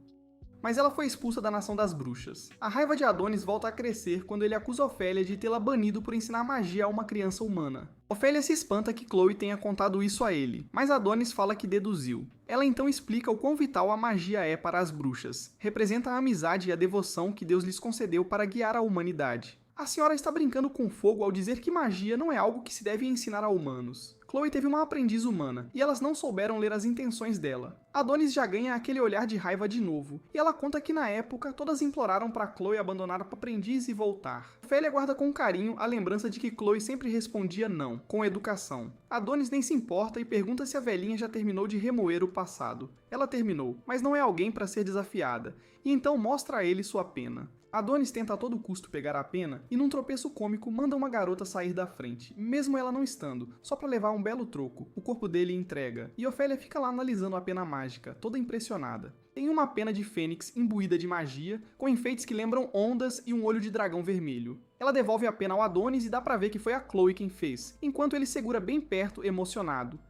Speaker 1: Mas ela foi expulsa da Nação das Bruxas. A raiva de Adonis volta a crescer quando ele acusa Ofélia de tê-la banido por ensinar magia a uma criança humana. Ofélia se espanta que Chloe tenha contado isso a ele, mas Adonis fala que deduziu. Ela então explica o quão vital a magia é para as bruxas. Representa a amizade e a devoção que Deus lhes concedeu para guiar a humanidade. A senhora está brincando com fogo ao dizer que magia não é algo que se deve ensinar a humanos. Chloe teve uma aprendiz humana, e elas não souberam ler as intenções dela. Adonis já ganha aquele olhar de raiva de novo, e ela conta que na época todas imploraram para Chloe abandonar o aprendiz e voltar. Ophélia guarda com carinho a lembrança de que Chloe sempre respondia não, com educação. Adonis nem se importa e pergunta se a velhinha já terminou de remoer o passado. Ela terminou, mas não é alguém para ser desafiada, e então mostra a ele sua pena. Adonis tenta a todo custo pegar a pena e num tropeço cômico manda uma garota sair da frente, mesmo ela não estando, só para levar um belo troco. O corpo dele entrega, e Ophélia fica lá analisando a pena mágica, toda impressionada. Tem uma pena de fênix imbuída de magia, com enfeites que lembram ondas e um olho de dragão vermelho. Ela devolve a pena ao Adonis e dá pra ver que foi a Chloe quem fez, enquanto ele segura bem perto, emocionado.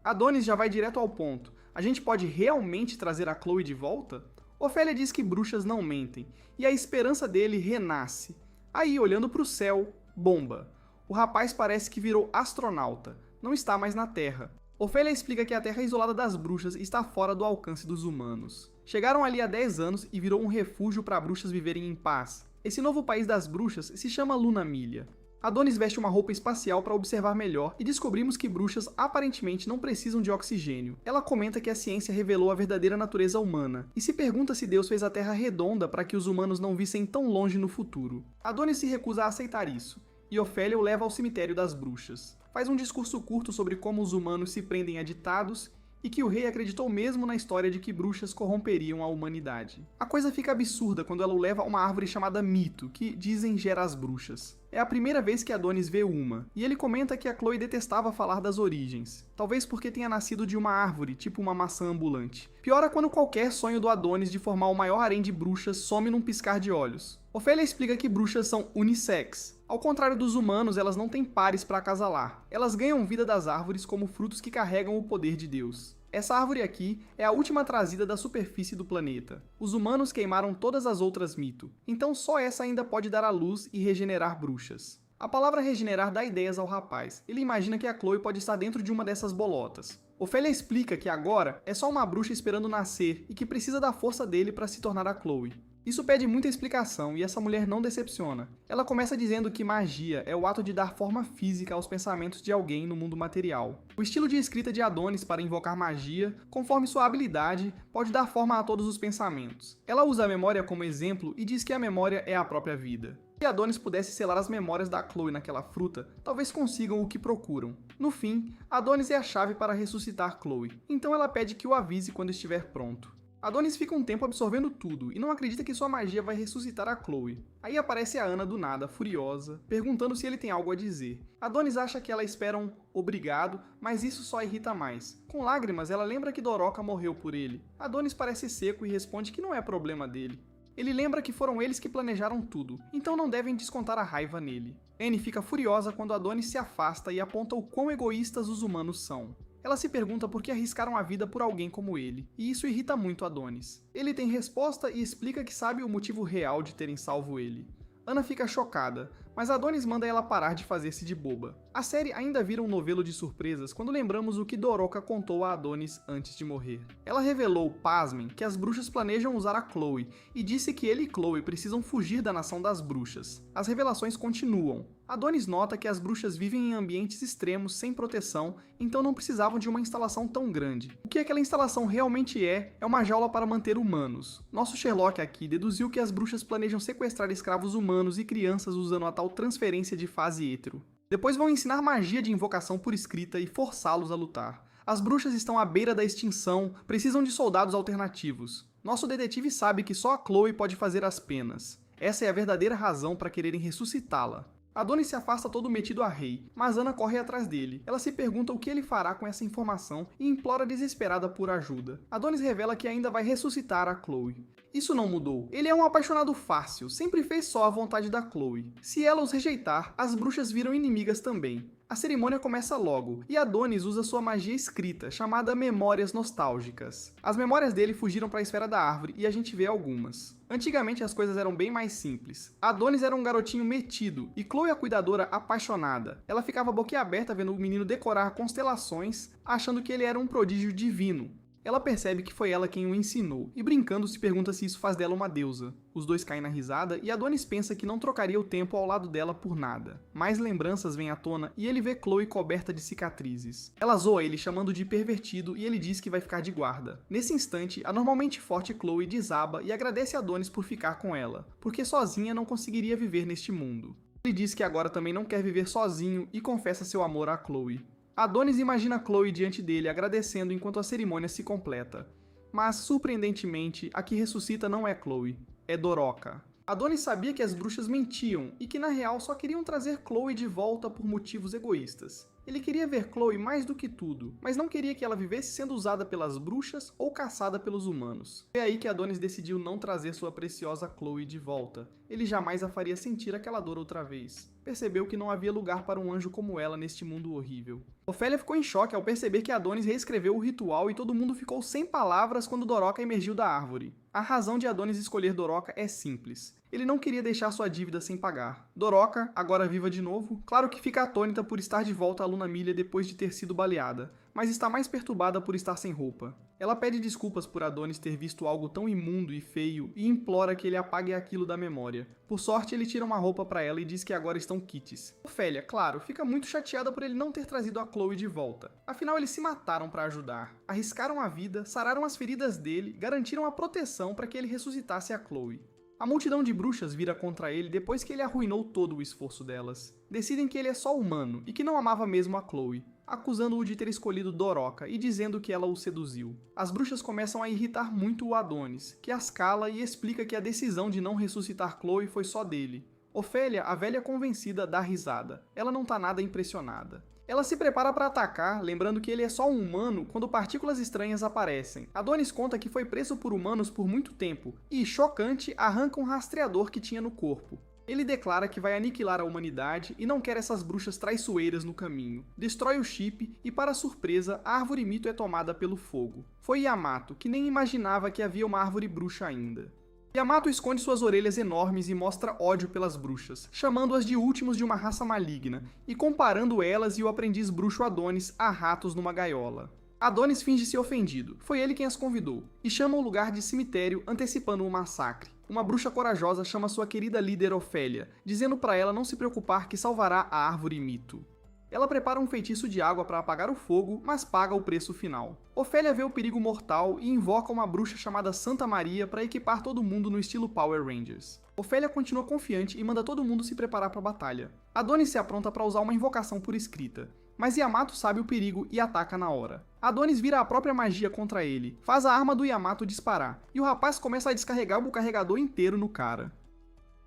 Speaker 1: Adonis já vai direto ao ponto. A gente pode realmente trazer a Chloe de volta? Ophélia diz que bruxas não mentem, e a esperança dele renasce. Aí, olhando para o céu, bomba. O rapaz parece que virou astronauta, não está mais na Terra. Ophélia explica que a Terra isolada das bruxas está fora do alcance dos humanos. Chegaram ali há 10 anos e virou um refúgio para bruxas viverem em paz. Esse novo país das bruxas se chama Lunamília. Adonis veste uma roupa espacial para observar melhor e descobrimos que bruxas aparentemente não precisam de oxigênio. Ela comenta que a ciência revelou a verdadeira natureza humana e se pergunta se Deus fez a Terra redonda para que os humanos não vissem tão longe no futuro. Adonis se recusa a aceitar isso, e Ophélia o leva ao cemitério das bruxas. Faz um discurso curto sobre como os humanos se prendem a ditados e que o rei acreditou mesmo na história de que bruxas corromperiam a humanidade. A coisa fica absurda quando ela o leva a uma árvore chamada Mito, que dizem gera as bruxas. É a primeira vez que Adonis vê uma, e ele comenta que a Chloe detestava falar das origens, talvez porque tenha nascido de uma árvore, tipo uma maçã ambulante. Piora quando qualquer sonho do Adonis de formar o maior harém de bruxas some num piscar de olhos. Ophélia explica que bruxas são unissex. Ao contrário dos humanos, elas não têm pares para acasalar. Elas ganham vida das árvores como frutos que carregam o poder de Deus. Essa árvore aqui é a última trazida da superfície do planeta. Os humanos queimaram todas as outras Mito, então só essa ainda pode dar à luz e regenerar bruxas. A palavra regenerar dá ideias ao rapaz. Ele imagina que a Chloe pode estar dentro de uma dessas bolotas. Ophélia explica que agora é só uma bruxa esperando nascer e que precisa da força dele para se tornar a Chloe. Isso pede muita explicação e essa mulher não decepciona. Ela começa dizendo que magia é o ato de dar forma física aos pensamentos de alguém no mundo material. O estilo de escrita de Adonis para invocar magia, conforme sua habilidade, pode dar forma a todos os pensamentos. Ela usa a memória como exemplo e diz que a memória é a própria vida. Se Adonis pudesse selar as memórias da Chloe naquela fruta, talvez consigam o que procuram. No fim, Adonis é a chave para ressuscitar Chloe, então ela pede que o avise quando estiver pronto. Adonis fica um tempo absorvendo tudo e não acredita que sua magia vai ressuscitar a Chloe. Aí aparece a Ana do nada, furiosa, perguntando se ele tem algo a dizer. Adonis acha que ela espera um obrigado, mas isso só irrita mais. Com lágrimas, ela lembra que Doroca morreu por ele. Adonis parece seco e responde que não é problema dele. Ele lembra que foram eles que planejaram tudo, então não devem descontar a raiva nele. Anne fica furiosa quando Adonis se afasta e aponta o quão egoístas os humanos são. Ela se pergunta por que arriscaram a vida por alguém como ele, e isso irrita muito Adonis. Ele tem resposta e explica que sabe o motivo real de terem salvo ele. Ana fica chocada, mas Adonis manda ela parar de fazer-se de boba. A série ainda vira um novelo de surpresas quando lembramos o que Doroca contou a Adonis antes de morrer. Ela revelou, pasmem, que as bruxas planejam usar a Chloe, e disse que ele e Chloe precisam fugir da nação das bruxas. As revelações continuam. Adonis nota que as bruxas vivem em ambientes extremos, sem proteção, então não precisavam de uma instalação tão grande. O que aquela instalação realmente é uma jaula para manter humanos. Nosso Sherlock aqui deduziu que as bruxas planejam sequestrar escravos humanos e crianças usando a tal transferência de fase hétero. Depois vão ensinar magia de invocação por escrita e forçá-los a lutar. As bruxas estão à beira da extinção, precisam de soldados alternativos. Nosso detetive sabe que só a Chloe pode fazer as penas. Essa é a verdadeira razão para quererem ressuscitá-la. Adonis se afasta todo metido a rei, mas Ana corre atrás dele. Ela se pergunta o que ele fará com essa informação e implora desesperada por ajuda. Adonis revela que ainda vai ressuscitar a Chloe. Isso não mudou. Ele é um apaixonado fácil, sempre fez só a vontade da Chloe. Se ela os rejeitar, as bruxas viram inimigas também. A cerimônia começa logo, e Adonis usa sua magia escrita, chamada Memórias Nostálgicas. As memórias dele fugiram para a esfera da árvore, e a gente vê algumas. Antigamente as coisas eram bem mais simples. Adonis era um garotinho metido, e Chloe a cuidadora apaixonada. Ela ficava boquiaberta vendo o menino decorar constelações, achando que ele era um prodígio divino. Ela percebe que foi ela quem o ensinou, e brincando se pergunta se isso faz dela uma deusa. Os dois caem na risada e Adonis pensa que não trocaria o tempo ao lado dela por nada. Mais lembranças vêm à tona e ele vê Chloe coberta de cicatrizes. Ela zoa ele chamando de pervertido e ele diz que vai ficar de guarda. Nesse instante, a normalmente forte Chloe desaba e agradece a Adonis por ficar com ela, porque sozinha não conseguiria viver neste mundo. Ele diz que agora também não quer viver sozinho e confessa seu amor a Chloe. Adonis imagina Chloe diante dele agradecendo enquanto a cerimônia se completa. Mas, surpreendentemente, a que ressuscita não é Chloe, é Doroka. Adonis sabia que as bruxas mentiam e que na real só queriam trazer Chloe de volta por motivos egoístas. Ele queria ver Chloe mais do que tudo, mas não queria que ela vivesse sendo usada pelas bruxas ou caçada pelos humanos. Foi aí que Adonis decidiu não trazer sua preciosa Chloe de volta. Ele jamais a faria sentir aquela dor outra vez. Percebeu que não havia lugar para um anjo como ela neste mundo horrível. Ofélia ficou em choque ao perceber que Adonis reescreveu o ritual e todo mundo ficou sem palavras quando Doroka emergiu da árvore. A razão de Adonis escolher Doroka é simples. Ele não queria deixar sua dívida sem pagar. Doroka, agora viva de novo, claro que fica atônita por estar de volta à Luna Milha depois de ter sido baleada, mas está mais perturbada por estar sem roupa. Ela pede desculpas por Adonis ter visto algo tão imundo e feio e implora que ele apague aquilo da memória. Por sorte, ele tira uma roupa para ela e diz que agora estão quites. Ofélia, claro, fica muito chateada por ele não ter trazido a Chloe de volta. Afinal, eles se mataram para ajudar, arriscaram a vida, sararam as feridas dele, garantiram a proteção para que ele ressuscitasse a Chloe. A multidão de bruxas vira contra ele depois que ele arruinou todo o esforço delas. Decidem que ele é só humano e que não amava mesmo a Chloe, acusando-o de ter escolhido Doroka e dizendo que ela o seduziu. As bruxas começam a irritar muito o Adonis, que as cala e explica que a decisão de não ressuscitar Chloe foi só dele. Ofélia, a velha convencida, dá risada. Ela não tá nada impressionada. Ela se prepara para atacar, lembrando que ele é só um humano quando partículas estranhas aparecem. Adonis conta que foi preso por humanos por muito tempo e, chocante, arranca um rastreador que tinha no corpo. Ele declara que vai aniquilar a humanidade e não quer essas bruxas traiçoeiras no caminho. Destrói o chip e, para surpresa, a árvore mito é tomada pelo fogo. Foi Yamato, que nem imaginava que havia uma árvore bruxa ainda. Yamato esconde suas orelhas enormes e mostra ódio pelas bruxas, chamando-as de últimos de uma raça maligna, e comparando elas e o aprendiz bruxo Adonis a ratos numa gaiola. Adonis finge-se ofendido, foi ele quem as convidou, e chama o lugar de cemitério antecipando um massacre. Uma bruxa corajosa chama sua querida líder Ofélia, dizendo para ela não se preocupar que salvará a árvore mito. Ela prepara um feitiço de água para apagar o fogo, mas paga o preço final. Ofélia vê o perigo mortal e invoca uma bruxa chamada Santa Maria para equipar todo mundo no estilo Power Rangers. Ofélia continua confiante e manda todo mundo se preparar para a batalha. Adonis se apronta para usar uma invocação por escrita, mas Yamato sabe o perigo e ataca na hora. Adonis vira a própria magia contra ele, faz a arma do Yamato disparar, e o rapaz começa a descarregar o carregador inteiro no cara.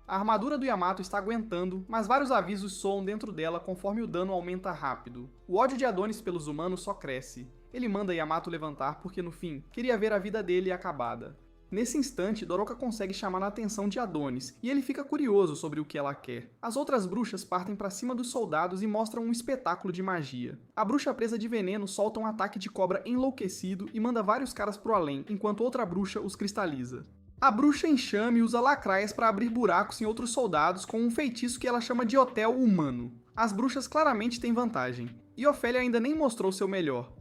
Speaker 1: A armadura do Yamato está aguentando, mas vários avisos soam dentro dela conforme o dano aumenta rápido. O ódio de Adonis pelos humanos só cresce. Ele manda Yamato levantar porque, no fim, queria ver a vida dele acabada. Nesse instante, Doroka consegue chamar a atenção de Adonis, e ele fica curioso sobre o que ela quer. As outras bruxas partem para cima dos soldados e mostram um espetáculo de magia. A bruxa presa de veneno solta um ataque de cobra enlouquecido e manda vários caras pro além, enquanto outra bruxa os cristaliza. A bruxa enxame usa lacraias para abrir buracos em outros soldados com um feitiço que ela chama de hotel humano. As bruxas claramente têm vantagem, e Ofélia ainda nem mostrou seu melhor.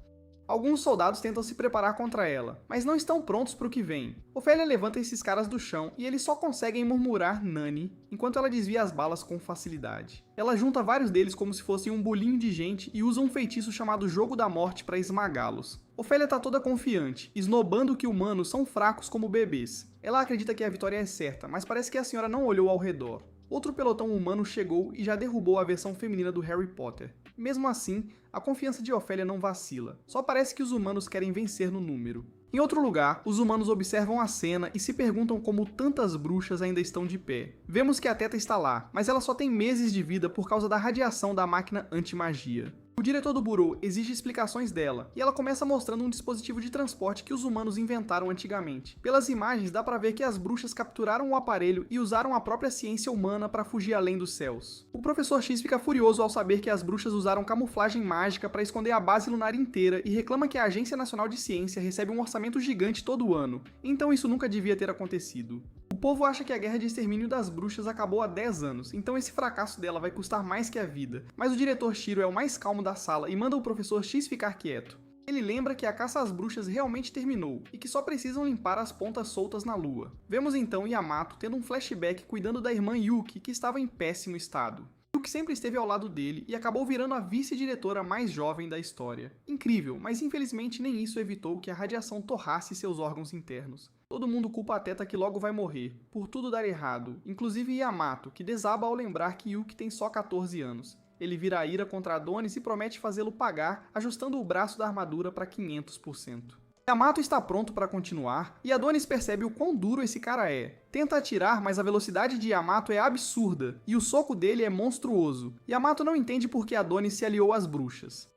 Speaker 1: Alguns soldados tentam se preparar contra ela, mas não estão prontos para o que vem. Ofélia levanta esses caras do chão e eles só conseguem murmurar Nani, enquanto ela desvia as balas com facilidade. Ela junta vários deles como se fossem um bolinho de gente e usa um feitiço chamado Jogo da Morte para esmagá-los. Ofélia tá toda confiante, esnobando que humanos são fracos como bebês. Ela acredita que a vitória é certa, mas parece que a senhora não olhou ao redor. Outro pelotão humano chegou e já derrubou a versão feminina do Harry Potter. Mesmo assim, a confiança de Ofélia não vacila. Só parece que os humanos querem vencer no número. Em outro lugar, os humanos observam a cena e se perguntam como tantas bruxas ainda estão de pé. Vemos que a Teta está lá, mas ela só tem meses de vida por causa da radiação da máquina anti-magia. O diretor do Bureau exige explicações dela, e ela começa mostrando um dispositivo de transporte que os humanos inventaram antigamente. Pelas imagens dá pra ver que as bruxas capturaram o aparelho e usaram a própria ciência humana para fugir além dos céus. O Professor X fica furioso ao saber que as bruxas usaram camuflagem mágica para esconder a base lunar inteira e reclama que a Agência Nacional de Ciência recebe um orçamento gigante todo ano, então isso nunca devia ter acontecido. O povo acha que a guerra de extermínio das bruxas acabou há 10 anos, então esse fracasso dela vai custar mais que a vida, mas o diretor Shiro é o mais calmo da sala e manda o Professor X ficar quieto. Ele lembra que a caça às bruxas realmente terminou e que só precisam limpar as pontas soltas na lua. Vemos então Yamato tendo um flashback cuidando da irmã Yuki, que estava em péssimo estado. Yuki sempre esteve ao lado dele e acabou virando a vice-diretora mais jovem da história. Incrível, mas infelizmente nem isso evitou que a radiação torrasse seus órgãos internos. Todo mundo culpa a Teta que logo vai morrer, por tudo dar errado, inclusive Yamato, que desaba ao lembrar que Yuki tem só 14 anos. Ele vira a ira contra Adonis e promete fazê-lo pagar, ajustando o braço da armadura para 500%. Yamato está pronto para continuar, e Adonis percebe o quão duro esse cara é. Tenta atirar, mas a velocidade de Yamato é absurda, e o soco dele é monstruoso. Yamato não entende por que Adonis se aliou às bruxas.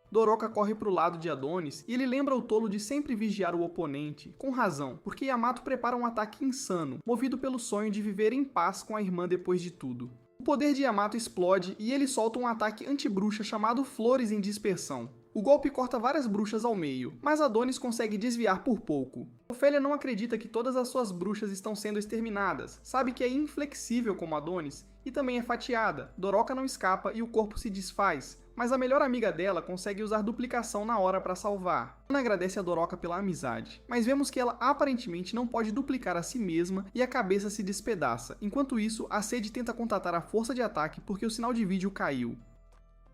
Speaker 1: Doroka corre para o lado de Adonis, e ele lembra o tolo de sempre vigiar o oponente, com razão, porque Yamato prepara um ataque insano, movido pelo sonho de viver em paz com a irmã depois de tudo. O poder de Yamato explode e ele solta um ataque anti-bruxa chamado Flores em Dispersão. O golpe corta várias bruxas ao meio, mas Adonis consegue desviar por pouco. Ofélia não acredita que todas as suas bruxas estão sendo exterminadas, sabe que é inflexível como Adonis, e também é fatiada. Doroka não escapa e o corpo se desfaz, mas a melhor amiga dela consegue usar duplicação na hora para salvar. Ana agradece a Doroka pela amizade, mas vemos que ela aparentemente não pode duplicar a si mesma e a cabeça se despedaça. Enquanto isso, a Sede tenta contatar a força de ataque porque o sinal de vídeo caiu.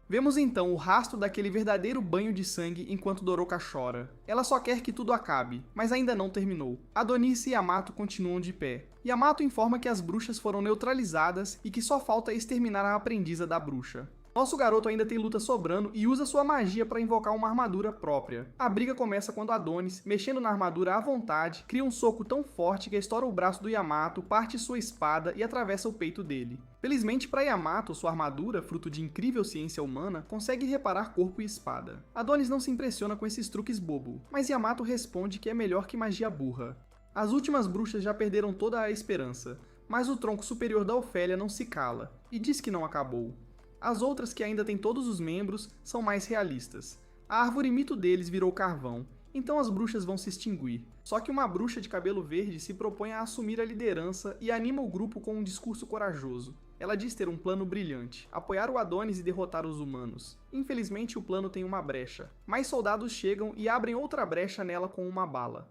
Speaker 1: Vemos então o rastro daquele verdadeiro banho de sangue enquanto Doroka chora. Ela só quer que tudo acabe, mas ainda não terminou. Adonis e Yamato continuam de pé. Yamato informa que as bruxas foram neutralizadas e que só falta exterminar a aprendiza da bruxa. Nosso garoto ainda tem luta sobrando e usa sua magia para invocar uma armadura própria. A briga começa quando Adonis, mexendo na armadura à vontade, cria um soco tão forte que estoura o braço do Yamato, parte sua espada e atravessa o peito dele. Felizmente para Yamato, sua armadura, fruto de incrível ciência humana, consegue reparar corpo e espada. Adonis não se impressiona com esses truques bobo, mas Yamato responde que é melhor que magia burra. As últimas bruxas já perderam toda a esperança, mas o tronco superior da Ofélia não se cala, e diz que não acabou. As outras, que ainda têm todos os membros, são mais realistas. A árvore mito deles virou carvão, então as bruxas vão se extinguir. Só que uma bruxa de cabelo verde se propõe a assumir a liderança e anima o grupo com um discurso corajoso. Ela diz ter um plano brilhante, apoiar o Adonis e derrotar os humanos. Infelizmente o plano tem uma brecha. Mais soldados chegam e abrem outra brecha nela com uma bala.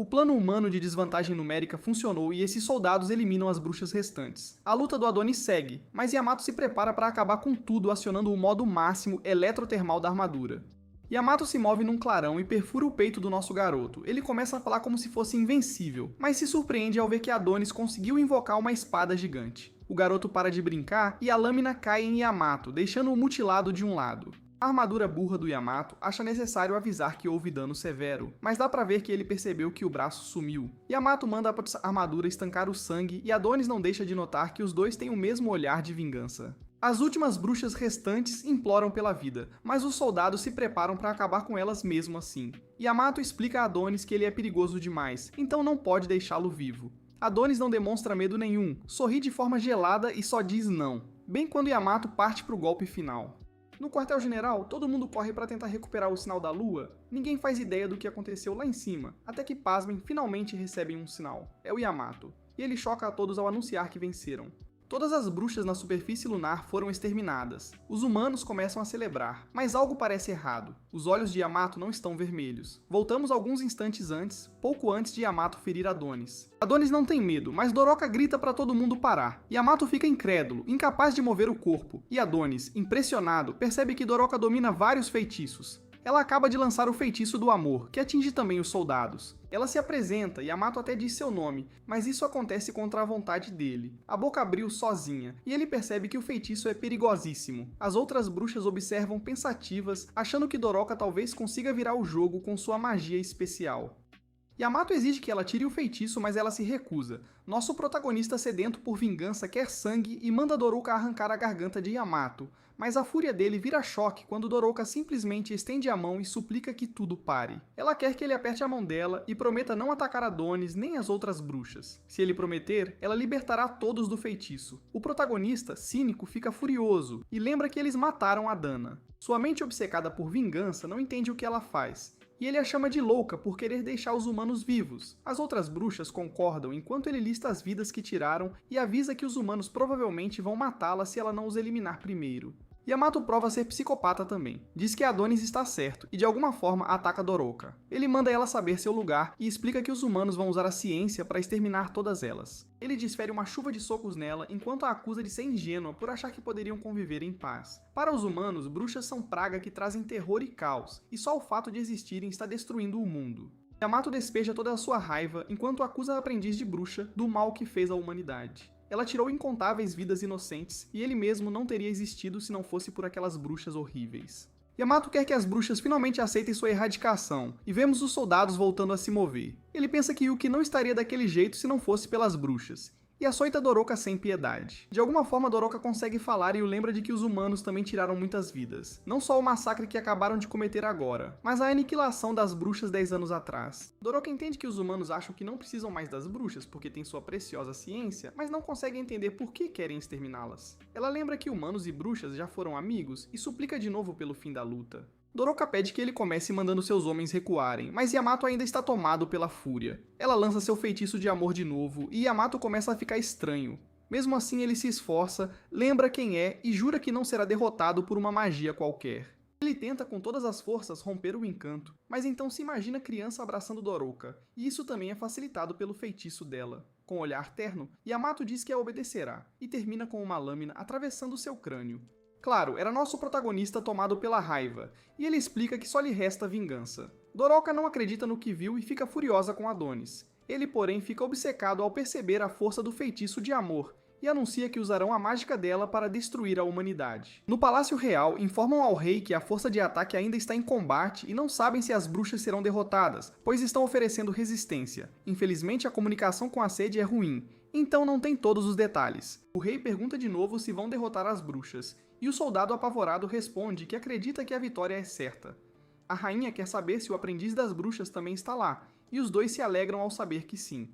Speaker 1: O plano humano de desvantagem numérica funcionou e esses soldados eliminam as bruxas restantes. A luta do Adonis segue, mas Yamato se prepara para acabar com tudo acionando o modo máximo eletrotermal da armadura. Yamato se move num clarão e perfura o peito do nosso garoto. Ele começa a falar como se fosse invencível, mas se surpreende ao ver que Adonis conseguiu invocar uma espada gigante. O garoto para de brincar e a lâmina cai em Yamato, deixando-o mutilado de um lado. A armadura burra do Yamato acha necessário avisar que houve dano severo, mas dá pra ver que ele percebeu que o braço sumiu. Yamato manda a armadura estancar o sangue e Adonis não deixa de notar que os dois têm o mesmo olhar de vingança. As últimas bruxas restantes imploram pela vida, mas os soldados se preparam para acabar com elas mesmo assim. Yamato explica a Adonis que ele é perigoso demais, então não pode deixá-lo vivo. Adonis não demonstra medo nenhum, sorri de forma gelada e só diz não, bem quando Yamato parte para o golpe final. No quartel-general, todo mundo corre para tentar recuperar o sinal da lua. Ninguém faz ideia do que aconteceu lá em cima, até que pasmem, finalmente recebem um sinal. É o Yamato. E ele choca a todos ao anunciar que venceram. Todas as bruxas na superfície lunar foram exterminadas. Os humanos começam a celebrar, mas algo parece errado. Os olhos de Yamato não estão vermelhos. Voltamos alguns instantes antes, pouco antes de Yamato ferir Adonis. Adonis não tem medo, mas Doroka grita para todo mundo parar. Yamato fica incrédulo, incapaz de mover o corpo. E Adonis, impressionado, percebe que Doroka domina vários feitiços. Ela acaba de lançar o feitiço do amor, que atinge também os soldados. Ela se apresenta e Yamato até diz seu nome, mas isso acontece contra a vontade dele. A boca abriu sozinha, e ele percebe que o feitiço é perigosíssimo. As outras bruxas observam pensativas, achando que Doroka talvez consiga virar o jogo com sua magia especial. Yamato exige que ela tire o feitiço, mas ela se recusa. Nosso protagonista sedento por vingança quer sangue e manda Doroka arrancar a garganta de Yamato, mas a fúria dele vira choque quando Doroka simplesmente estende a mão e suplica que tudo pare. Ela quer que ele aperte a mão dela e prometa não atacar Adonis nem as outras bruxas. Se ele prometer, ela libertará todos do feitiço. O protagonista, cínico, fica furioso e lembra que eles mataram a Dana. Sua mente obcecada por vingança não entende o que ela faz, e ele a chama de louca por querer deixar os humanos vivos. As outras bruxas concordam enquanto ele lista as vidas que tiraram e avisa que os humanos provavelmente vão matá-la se ela não os eliminar primeiro. Yamato prova ser psicopata também. Diz que Adonis está certo e de alguma forma ataca Doroka. Ele manda ela saber seu lugar e explica que os humanos vão usar a ciência para exterminar todas elas. Ele desfere uma chuva de socos nela enquanto a acusa de ser ingênua por achar que poderiam conviver em paz. Para os humanos, bruxas são praga que trazem terror e caos, e só o fato de existirem está destruindo o mundo. Yamato despeja toda a sua raiva enquanto acusa a aprendiz de bruxa do mal que fez à humanidade. Ela tirou incontáveis vidas inocentes e ele mesmo não teria existido se não fosse por aquelas bruxas horríveis. Yamato quer que as bruxas finalmente aceitem sua erradicação, e vemos os soldados voltando a se mover. Ele pensa que Yuki não estaria daquele jeito se não fosse pelas bruxas, e açoita Doroka sem piedade. De alguma forma, Doroka consegue falar e o lembra de que os humanos também tiraram muitas vidas. Não só o massacre que acabaram de cometer agora, mas a aniquilação das bruxas 10 anos atrás. Doroka entende que os humanos acham que não precisam mais das bruxas porque têm sua preciosa ciência, mas não consegue entender por que querem exterminá-las. Ela lembra que humanos e bruxas já foram amigos e suplica de novo pelo fim da luta. Doroka pede que ele comece mandando seus homens recuarem, mas Yamato ainda está tomado pela fúria. Ela lança seu feitiço de amor de novo, e Yamato começa a ficar estranho. Mesmo assim, ele se esforça, lembra quem é e jura que não será derrotado por uma magia qualquer. Ele tenta com todas as forças romper o encanto, mas então se imagina a criança abraçando Doroka, e isso também é facilitado pelo feitiço dela. Com o olhar terno, Yamato diz que a obedecerá, e termina com uma lâmina atravessando seu crânio. Claro, era nosso protagonista tomado pela raiva, e ele explica que só lhe resta vingança. Doroka não acredita no que viu e fica furiosa com Adonis. Ele, porém, fica obcecado ao perceber a força do feitiço de amor, e anuncia que usarão a mágica dela para destruir a humanidade. No Palácio Real, informam ao rei que a força de ataque ainda está em combate e não sabem se as bruxas serão derrotadas, pois estão oferecendo resistência. Infelizmente, a comunicação com a sede é ruim, então não tem todos os detalhes. O rei pergunta de novo se vão derrotar as bruxas, e o soldado apavorado responde que acredita que a vitória é certa. A rainha quer saber se o aprendiz das bruxas também está lá, e os dois se alegram ao saber que sim.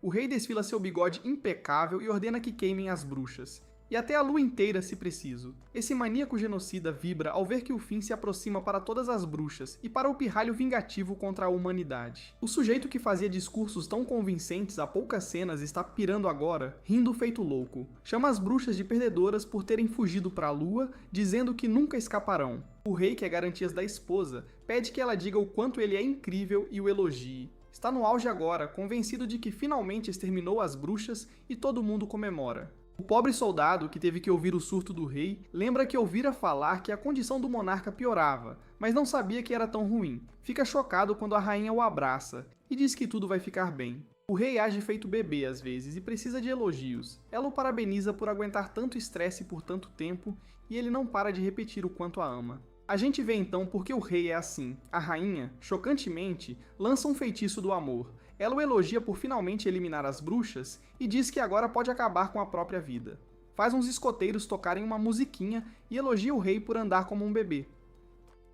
Speaker 1: O rei desfila seu bigode impecável e ordena que queimem as bruxas. E até a lua inteira se preciso. Esse maníaco genocida vibra ao ver que o fim se aproxima para todas as bruxas e para o pirralho vingativo contra a humanidade. O sujeito que fazia discursos tão convincentes há poucas cenas está pirando agora, rindo feito louco. Chama as bruxas de perdedoras por terem fugido para a lua, dizendo que nunca escaparão. O rei, que é garantias da esposa, pede que ela diga o quanto ele é incrível e o elogie. Está no auge agora, convencido de que finalmente exterminou as bruxas e todo mundo comemora. O pobre soldado, que teve que ouvir o surto do rei, lembra que ouvira falar que a condição do monarca piorava, mas não sabia que era tão ruim. Fica chocado quando a rainha o abraça e diz que tudo vai ficar bem. O rei age feito bebê às vezes e precisa de elogios. Ela o parabeniza por aguentar tanto estresse por tanto tempo e ele não para de repetir o quanto a ama. A gente vê então por que o rei é assim. A rainha, chocantemente, lança um feitiço do amor. Ela o elogia por finalmente eliminar as bruxas e diz que agora pode acabar com a própria vida. Faz uns escoteiros tocarem uma musiquinha e elogia o rei por andar como um bebê.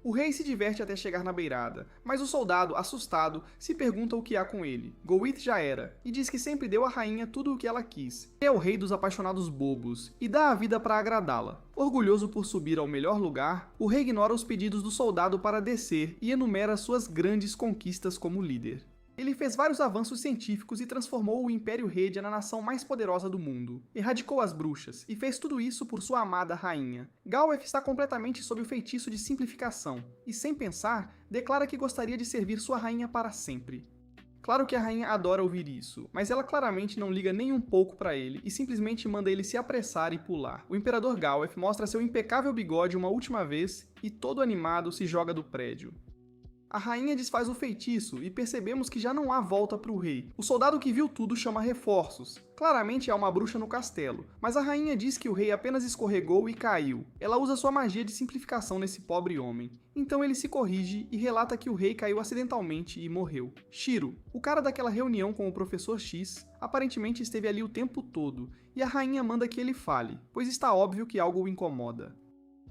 Speaker 1: O rei se diverte até chegar na beirada, mas o soldado, assustado, se pergunta o que há com ele. Gowith já era, e diz que sempre deu à rainha tudo o que ela quis. Ele é o rei dos apaixonados bobos, e dá a vida para agradá-la. Orgulhoso por subir ao melhor lugar, o rei ignora os pedidos do soldado para descer e enumera suas grandes conquistas como líder. Ele fez vários avanços científicos e transformou o Império Redia na nação mais poderosa do mundo. Erradicou as bruxas, e fez tudo isso por sua amada rainha. Galweth está completamente sob o feitiço de simplificação, e sem pensar, declara que gostaria de servir sua rainha para sempre. Claro que a rainha adora ouvir isso, mas ela claramente não liga nem um pouco para ele e simplesmente manda ele se apressar e pular. O imperador Galweth mostra seu impecável bigode uma última vez e, todo animado, se joga do prédio. A rainha desfaz o feitiço e percebemos que já não há volta para o rei. O soldado que viu tudo chama reforços. Claramente há uma bruxa no castelo, mas a rainha diz que o rei apenas escorregou e caiu. Ela usa sua magia de simplificação nesse pobre homem. Então ele se corrige e relata que o rei caiu acidentalmente e morreu. Shiro, o cara daquela reunião com o professor X, aparentemente esteve ali o tempo todo, e a rainha manda que ele fale, pois está óbvio que algo o incomoda.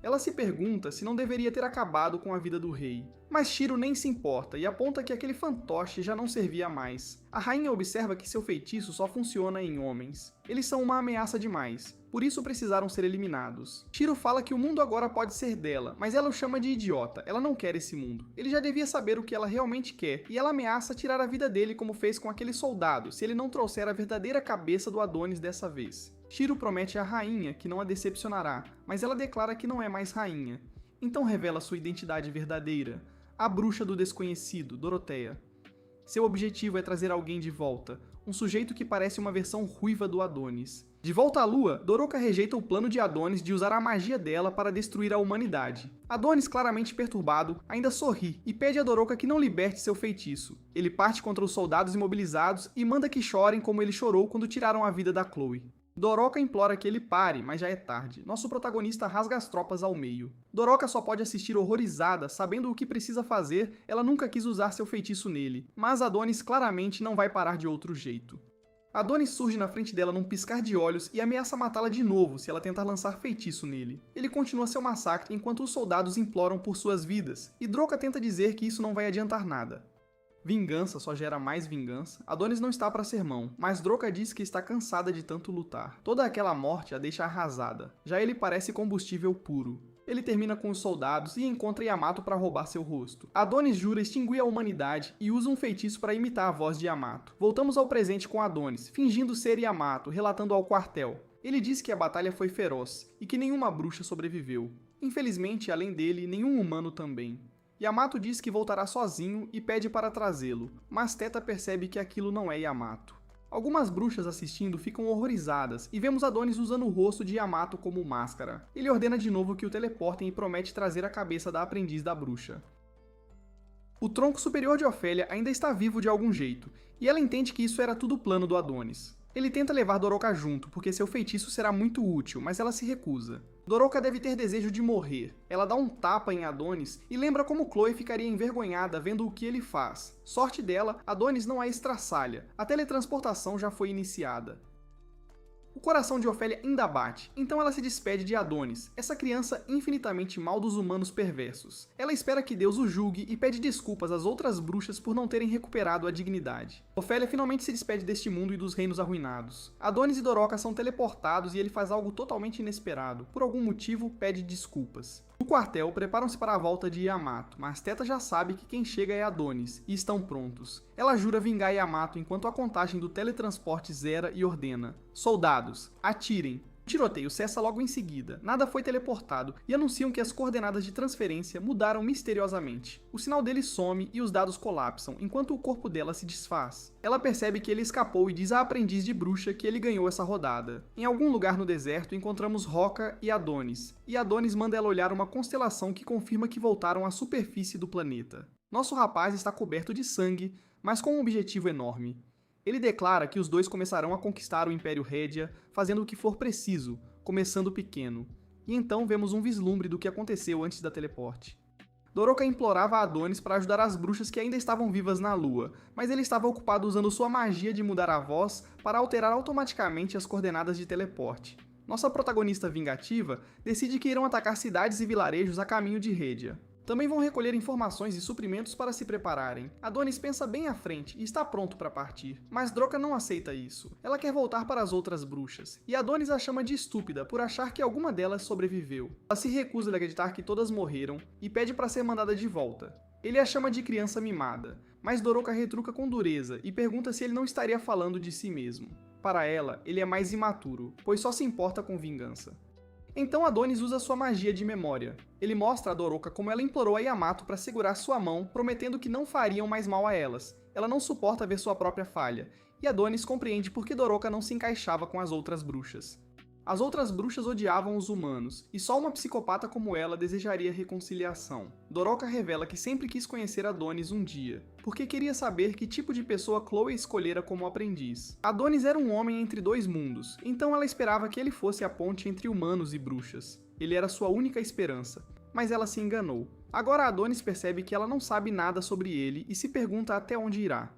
Speaker 1: Ela se pergunta se não deveria ter acabado com a vida do rei. Mas Shiro nem se importa e aponta que aquele fantoche já não servia mais. A rainha observa que seu feitiço só funciona em homens. Eles são uma ameaça demais, por isso precisaram ser eliminados. Shiro fala que o mundo agora pode ser dela, mas ela o chama de idiota, ela não quer esse mundo. Ele já devia saber o que ela realmente quer, e ela ameaça tirar a vida dele como fez com aquele soldado, se ele não trouxer a verdadeira cabeça do Adonis dessa vez. Shiro promete à rainha que não a decepcionará, mas ela declara que não é mais rainha. Então revela sua identidade verdadeira. A bruxa do desconhecido, Dorothea. Seu objetivo é trazer alguém de volta, um sujeito que parece uma versão ruiva do Adonis. De volta à Lua, Doroka rejeita o plano de Adonis de usar a magia dela para destruir a humanidade. Adonis, claramente perturbado, ainda sorri e pede a Doroka que não liberte seu feitiço. Ele parte contra os soldados imobilizados e manda que chorem como ele chorou quando tiraram a vida da Chloe. Doroka implora que ele pare, mas já é tarde. Nosso protagonista rasga as tropas ao meio. Doroka só pode assistir horrorizada, sabendo o que precisa fazer, ela nunca quis usar seu feitiço nele. Mas Adonis claramente não vai parar de outro jeito. Adonis surge na frente dela num piscar de olhos e ameaça matá-la de novo se ela tentar lançar feitiço nele. Ele continua seu massacre enquanto os soldados imploram por suas vidas, e Droka tenta dizer que isso não vai adiantar nada. Vingança só gera mais vingança. Adonis não está para sermão, mas Droka diz que está cansada de tanto lutar. Toda aquela morte a deixa arrasada. Já ele parece combustível puro. Ele termina com os soldados e encontra Yamato para roubar seu rosto. Adonis jura extinguir a humanidade e usa um feitiço para imitar a voz de Yamato. Voltamos ao presente com Adonis, fingindo ser Yamato, relatando ao quartel. Ele diz que a batalha foi feroz e que nenhuma bruxa sobreviveu. Infelizmente, além dele, nenhum humano também. Yamato diz que voltará sozinho e pede para trazê-lo, mas Teta percebe que aquilo não é Yamato. Algumas bruxas assistindo ficam horrorizadas e vemos Adonis usando o rosto de Yamato como máscara. Ele ordena de novo que o teleportem e promete trazer a cabeça da aprendiz da bruxa. O tronco superior de Ofélia ainda está vivo de algum jeito, e ela entende que isso era tudo plano do Adonis. Ele tenta levar Doroka junto, porque seu feitiço será muito útil, mas ela se recusa. Doroka deve ter desejo de morrer. Ela dá um tapa em Adonis e lembra como Chloe ficaria envergonhada vendo o que ele faz. Sorte dela, Adonis não a estraçalha. A teletransportação já foi iniciada. O coração de Ofélia ainda bate, então ela se despede de Adonis, essa criança infinitamente mal dos humanos perversos. Ela espera que Deus o julgue e pede desculpas às outras bruxas por não terem recuperado a dignidade. Ofélia finalmente se despede deste mundo e dos reinos arruinados. Adonis e Doroka são teleportados e ele faz algo totalmente inesperado. Por algum motivo, pede desculpas. No quartel, preparam-se para a volta de Yamato, mas Teta já sabe que quem chega é Adonis, e estão prontos. Ela jura vingar Yamato enquanto a contagem do teletransporte zera e ordena: soldados, atirem! O tiroteio cessa logo em seguida, nada foi teleportado, e anunciam que as coordenadas de transferência mudaram misteriosamente. O sinal dele some e os dados colapsam, enquanto o corpo dela se desfaz. Ela percebe que ele escapou e diz à aprendiz de bruxa que ele ganhou essa rodada. Em algum lugar no deserto encontramos Roca e Adonis manda ela olhar uma constelação que confirma que voltaram à superfície do planeta. Nosso rapaz está coberto de sangue, mas com um objetivo enorme. Ele declara que os dois começarão a conquistar o Império Rédia, fazendo o que for preciso, começando pequeno. E então vemos um vislumbre do que aconteceu antes da teleporte. Doroka implorava a Adonis para ajudar as bruxas que ainda estavam vivas na Lua, mas ele estava ocupado usando sua magia de mudar a voz para alterar automaticamente as coordenadas de teleporte. Nossa protagonista vingativa decide que irão atacar cidades e vilarejos a caminho de Rédia. Também vão recolher informações e suprimentos para se prepararem. Adonis pensa bem à frente e está pronto para partir, mas Droka não aceita isso. Ela quer voltar para as outras bruxas, e Adonis a chama de estúpida por achar que alguma delas sobreviveu. Ela se recusa a acreditar que todas morreram e pede para ser mandada de volta. Ele a chama de criança mimada, mas Doroka retruca com dureza e pergunta se ele não estaria falando de si mesmo. Para ela, ele é mais imaturo, pois só se importa com vingança. Então Adonis usa sua magia de memória. Ele mostra a Doroka como ela implorou a Yamato para segurar sua mão, prometendo que não fariam mais mal a elas. Ela não suporta ver sua própria falha, e Adonis compreende por que Doroka não se encaixava com as outras bruxas. As outras bruxas odiavam os humanos, e só uma psicopata como ela desejaria reconciliação. Doroka revela que sempre quis conhecer Adonis um dia, porque queria saber que tipo de pessoa Chloe escolhera como aprendiz. Adonis era um homem entre dois mundos, então ela esperava que ele fosse a ponte entre humanos e bruxas. Ele era sua única esperança, mas ela se enganou. Agora Adonis percebe que ela não sabe nada sobre ele e se pergunta até onde irá.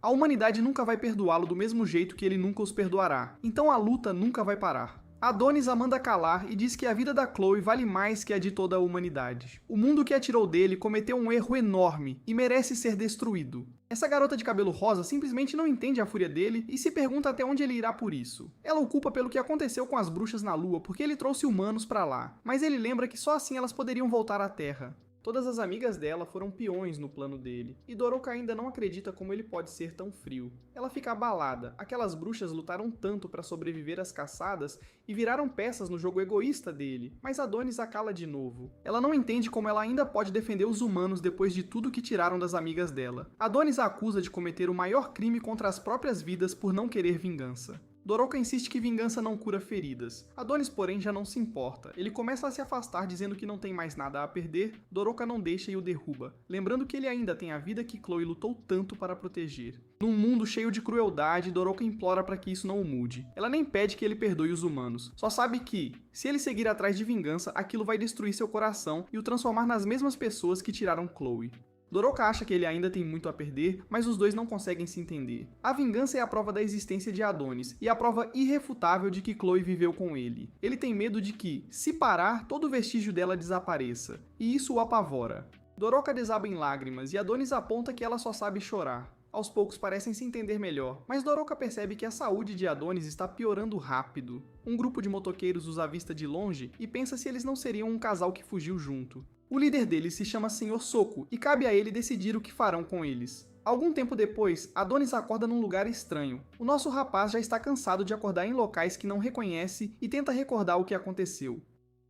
Speaker 1: A humanidade nunca vai perdoá-lo do mesmo jeito que ele nunca os perdoará, então a luta nunca vai parar. Adonis a manda calar e diz que a vida da Chloe vale mais que a de toda a humanidade. O mundo que a tirou dele cometeu um erro enorme e merece ser destruído. Essa garota de cabelo rosa simplesmente não entende a fúria dele e se pergunta até onde ele irá por isso. Ela o culpa pelo que aconteceu com as bruxas na Lua porque ele trouxe humanos pra lá, mas ele lembra que só assim elas poderiam voltar à Terra. Todas as amigas dela foram peões no plano dele, e Doroka ainda não acredita como ele pode ser tão frio. Ela fica abalada, aquelas bruxas lutaram tanto para sobreviver às caçadas e viraram peças no jogo egoísta dele, mas Adonis a cala de novo. Ela não entende como ela ainda pode defender os humanos depois de tudo que tiraram das amigas dela. Adonis a acusa de cometer o maior crime contra as próprias vidas por não querer vingança. Doroka insiste que vingança não cura feridas. Adonis, porém, já não se importa. Ele começa a se afastar dizendo que não tem mais nada a perder, Doroka não deixa e o derruba, lembrando que ele ainda tem a vida que Chloe lutou tanto para proteger. Num mundo cheio de crueldade, Doroka implora para que isso não o mude. Ela nem pede que ele perdoe os humanos, só sabe que, se ele seguir atrás de vingança, aquilo vai destruir seu coração e o transformar nas mesmas pessoas que tiraram Chloe. Doroka acha que ele ainda tem muito a perder, mas os dois não conseguem se entender. A vingança é a prova da existência de Adonis, e a prova irrefutável de que Chloe viveu com ele. Ele tem medo de que, se parar, todo vestígio dela desapareça, e isso o apavora. Doroka desaba em lágrimas, e Adonis aponta que ela só sabe chorar. Aos poucos parecem se entender melhor, mas Doroka percebe que a saúde de Adonis está piorando rápido. Um grupo de motoqueiros os avista de longe e pensa se eles não seriam um casal que fugiu junto. O líder deles se chama Sr. Soko e cabe a ele decidir o que farão com eles. Algum tempo depois, Adonis acorda num lugar estranho. O nosso rapaz já está cansado de acordar em locais que não reconhece e tenta recordar o que aconteceu.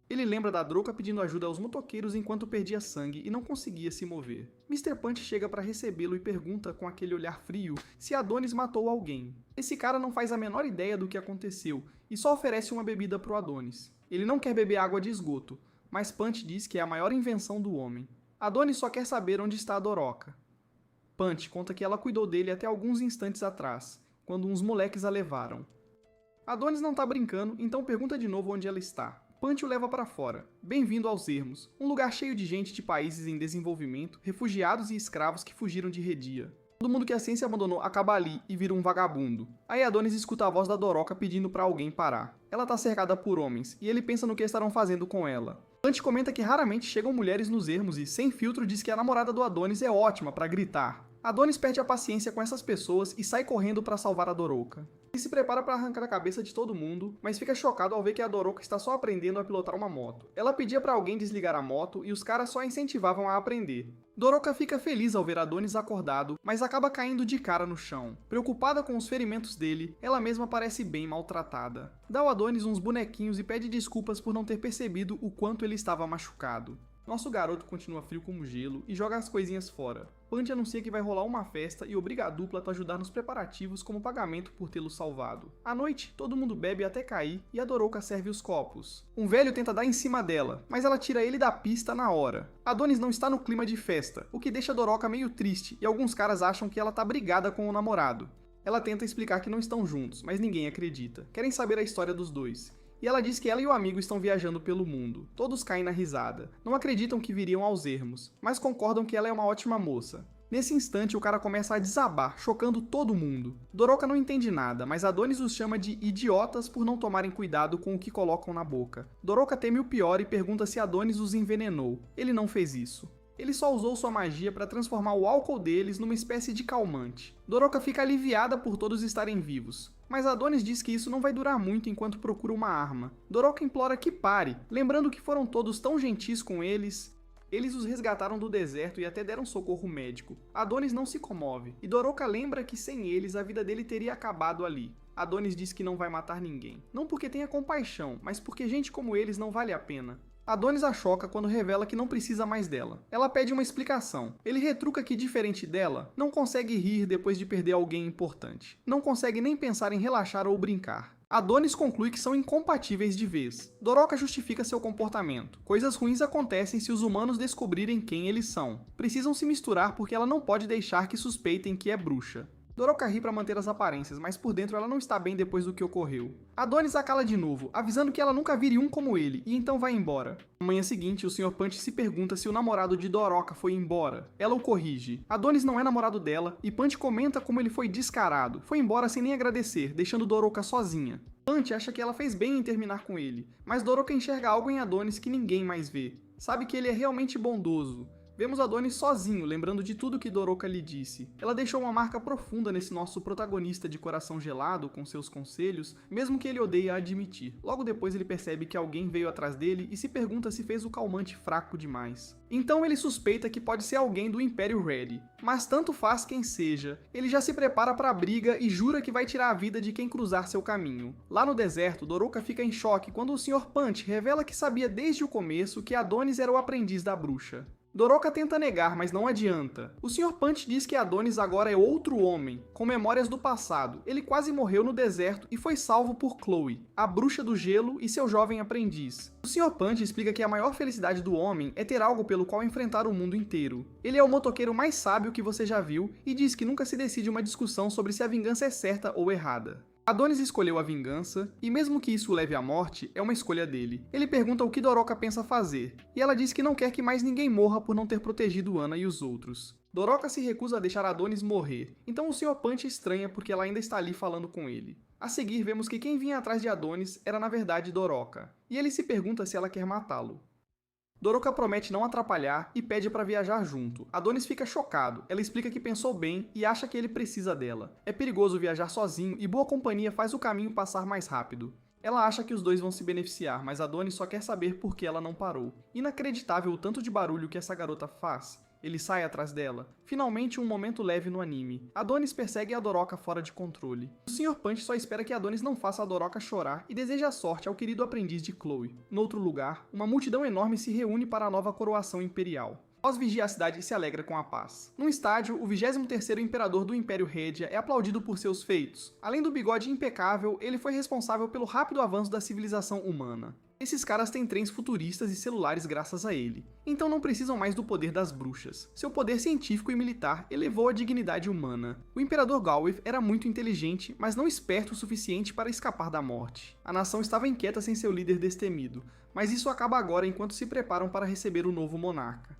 Speaker 1: Ele lembra da Doroka pedindo ajuda aos motoqueiros enquanto perdia sangue e não conseguia se mover. Mr. Punch chega para recebê-lo e pergunta com aquele olhar frio se Adonis matou alguém. Esse cara não faz a menor ideia do que aconteceu e só oferece uma bebida pro Adonis. Ele não quer beber água de esgoto, mas Punch diz que é a maior invenção do homem. Adonis só quer saber onde está a Doroka. Punch conta que ela cuidou dele até alguns instantes atrás, quando uns moleques a levaram. Adonis não tá brincando, então pergunta de novo onde ela está. Punch o leva para fora. Bem-vindo aos Ermos, um lugar cheio de gente de países em desenvolvimento, refugiados e escravos que fugiram de Redia. Todo mundo que a ciência abandonou acaba ali e vira um vagabundo. Aí Adonis escuta a voz da Doroka pedindo para alguém parar. Ela tá cercada por homens, e ele pensa no que estarão fazendo com ela. Punch comenta que raramente chegam mulheres nos Ermos e, sem filtro, diz que a namorada do Adonis é ótima para gritar. Adonis perde a paciência com essas pessoas e sai correndo para salvar a Doroka. Ele se prepara para arrancar a cabeça de todo mundo, mas fica chocado ao ver que a Doroka está só aprendendo a pilotar uma moto. Ela pedia para alguém desligar a moto e os caras só a incentivavam a aprender. Doroka fica feliz ao ver Adonis acordado, mas acaba caindo de cara no chão. Preocupada com os ferimentos dele, ela mesma parece bem maltratada. Dá ao Adonis uns bonequinhos e pede desculpas por não ter percebido o quanto ele estava machucado. Nosso garoto continua frio como gelo e joga as coisinhas fora. Punch anuncia que vai rolar uma festa e obriga a dupla a ajudar nos preparativos como pagamento por tê-lo salvado. À noite, todo mundo bebe até cair e a Doroka serve os copos. Um velho tenta dar em cima dela, mas ela tira ele da pista na hora. Adonis não está no clima de festa, o que deixa a Doroka meio triste e alguns caras acham que ela tá brigada com o namorado. Ela tenta explicar que não estão juntos, mas ninguém acredita. Querem saber a história dos dois. E ela diz que ela e o amigo estão viajando pelo mundo. Todos caem na risada. Não acreditam que viriam aos Ermos, mas concordam que ela é uma ótima moça. Nesse instante, o cara começa a desabar, chocando todo mundo. Doroka não entende nada, mas Adonis os chama de idiotas por não tomarem cuidado com o que colocam na boca. Doroka teme o pior e pergunta se Adonis os envenenou. Ele não fez isso. Ele só usou sua magia para transformar o álcool deles numa espécie de calmante. Doroka fica aliviada por todos estarem vivos. Mas Adonis diz que isso não vai durar muito enquanto procura uma arma. Doroka implora que pare, lembrando que foram todos tão gentis com eles. Eles os resgataram do deserto e até deram socorro médico. Adonis não se comove, e Doroka lembra que sem eles a vida dele teria acabado ali. Adonis diz que não vai matar ninguém. Não porque tenha compaixão, mas porque gente como eles não vale a pena. Adonis a choca quando revela que não precisa mais dela. Ela pede uma explicação. Ele retruca que, diferente dela, não consegue rir depois de perder alguém importante. Não consegue nem pensar em relaxar ou brincar. Adonis conclui que são incompatíveis de vez. Doroka justifica seu comportamento. Coisas ruins acontecem se os humanos descobrirem quem eles são. Precisam se misturar porque ela não pode deixar que suspeitem que é bruxa. Doroka ri para manter as aparências, mas por dentro ela não está bem depois do que ocorreu. Adonis a cala de novo, avisando que ela nunca viria um como ele, e então vai embora. Na manhã seguinte, o Sr. Punch se pergunta se o namorado de Doroka foi embora. Ela o corrige. Adonis não é namorado dela, e Punch comenta como ele foi descarado. Foi embora sem nem agradecer, deixando Doroka sozinha. Punch acha que ela fez bem em terminar com ele, mas Doroka enxerga algo em Adonis que ninguém mais vê. Sabe que ele é realmente bondoso. Vemos Adonis sozinho, lembrando de tudo que Doroka lhe disse. Ela deixou uma marca profunda nesse nosso protagonista de coração gelado com seus conselhos, mesmo que ele odeie a admitir. Logo depois ele percebe que alguém veio atrás dele e se pergunta se fez o calmante fraco demais. Então ele suspeita que pode ser alguém do Império Red, mas tanto faz quem seja. Ele já se prepara para a briga e jura que vai tirar a vida de quem cruzar seu caminho. Lá no deserto, Doroka fica em choque quando o Sr. Punch revela que sabia desde o começo que Adonis era o aprendiz da bruxa. Doroka tenta negar, mas não adianta. O Sr. Punch diz que Adonis agora é outro homem, com memórias do passado. Ele quase morreu no deserto e foi salvo por Chloe, a bruxa do gelo e seu jovem aprendiz. O Sr. Punch explica que a maior felicidade do homem é ter algo pelo qual enfrentar o mundo inteiro. Ele é o motoqueiro mais sábio que você já viu e diz que nunca se decide uma discussão sobre se a vingança é certa ou errada. Adonis escolheu a vingança, e mesmo que isso o leve à morte, é uma escolha dele. Ele pergunta o que Doroka pensa fazer, e ela diz que não quer que mais ninguém morra por não ter protegido Anna e os outros. Doroka se recusa a deixar Adonis morrer, então o Sr. Punch estranha porque ela ainda está ali falando com ele. A seguir, vemos que quem vinha atrás de Adonis era na verdade Doroka, e ele se pergunta se ela quer matá-lo. Doroka promete não atrapalhar e pede para viajar junto. Adonis fica chocado, ela explica que pensou bem e acha que ele precisa dela. É perigoso viajar sozinho e boa companhia faz o caminho passar mais rápido. Ela acha que os dois vão se beneficiar, mas Adonis só quer saber por que ela não parou. Inacreditável o tanto de barulho que essa garota faz. Ele sai atrás dela. Finalmente, um momento leve no anime. Adonis persegue a Doroka fora de controle. O Sr. Punch só espera que Adonis não faça a Doroka chorar e deseja sorte ao querido aprendiz de Chloe. No outro lugar, uma multidão enorme se reúne para a nova coroação imperial. Após vigiar a cidade e se alegra com a paz. Num estádio, o 23º imperador do Império Redia é aplaudido por seus feitos. Além do bigode impecável, ele foi responsável pelo rápido avanço da civilização humana. Esses caras têm trens futuristas e celulares graças a ele, então não precisam mais do poder das bruxas. Seu poder científico e militar elevou a dignidade humana. O Imperador Galwith era muito inteligente, mas não esperto o suficiente para escapar da morte. A nação estava inquieta sem seu líder destemido, mas isso acaba agora enquanto se preparam para receber o novo monarca.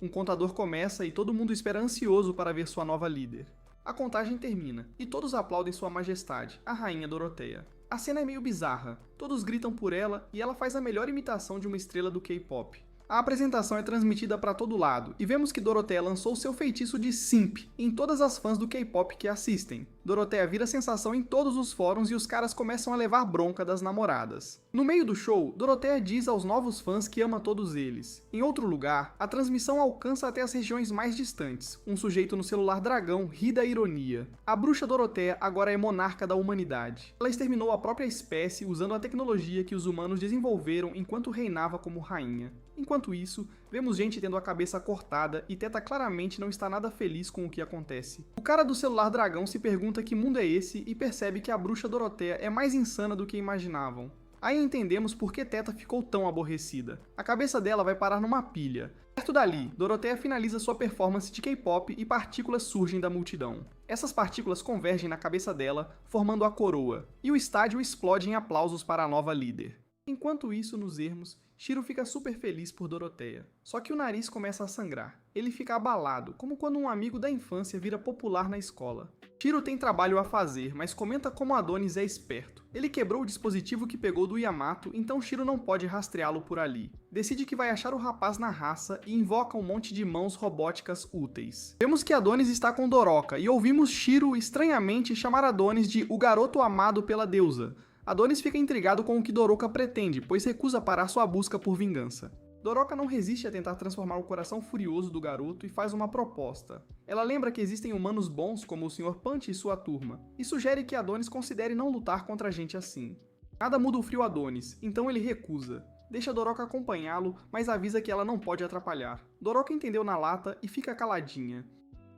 Speaker 1: Um contador começa e todo mundo espera ansioso para ver sua nova líder. A contagem termina, e todos aplaudem Sua Majestade, a Rainha Doroteia. A cena é meio bizarra, todos gritam por ela e ela faz a melhor imitação de uma estrela do K-pop. A apresentação é transmitida para todo lado, e vemos que Doroteia lançou seu feitiço de Simp em todas as fãs do K-pop que assistem. Doroteia vira sensação em todos os fóruns e os caras começam a levar bronca das namoradas. No meio do show, Doroteia diz aos novos fãs que ama todos eles. Em outro lugar, a transmissão alcança até as regiões mais distantes. Um sujeito no celular dragão ri da ironia. A bruxa Doroteia agora é monarca da humanidade. Ela exterminou a própria espécie usando a tecnologia que os humanos desenvolveram enquanto reinava como rainha. Enquanto isso, vemos gente tendo a cabeça cortada e Teta claramente não está nada feliz com o que acontece. O cara do celular dragão se pergunta que mundo é esse e percebe que a bruxa Doroteia é mais insana do que imaginavam. Aí entendemos por que Teta ficou tão aborrecida. A cabeça dela vai parar numa pilha. Perto dali, Doroteia finaliza sua performance de K-pop e partículas surgem da multidão. Essas partículas convergem na cabeça dela, formando a coroa, e o estádio explode em aplausos para a nova líder. Enquanto isso, nos ermos, Shiro fica super feliz por Doroteia. Só que o nariz começa a sangrar. Ele fica abalado, como quando um amigo da infância vira popular na escola. Shiro tem trabalho a fazer, mas comenta como Adonis é esperto. Ele quebrou o dispositivo que pegou do Yamato, então Shiro não pode rastreá-lo por ali. Decide que vai achar o rapaz na raça e invoca um monte de mãos robóticas úteis. Vemos que Adonis está com Doroka e ouvimos Shiro estranhamente chamar Adonis de o garoto amado pela deusa. Adonis fica intrigado com o que Doroka pretende, pois recusa parar sua busca por vingança. Doroka não resiste a tentar transformar o coração furioso do garoto e faz uma proposta. Ela lembra que existem humanos bons como o Sr. Punch e sua turma, e sugere que Adonis considere não lutar contra gente assim. Nada muda o frio Adonis, então ele recusa. Deixa Doroka acompanhá-lo, mas avisa que ela não pode atrapalhar. Doroka entendeu na lata e fica caladinha.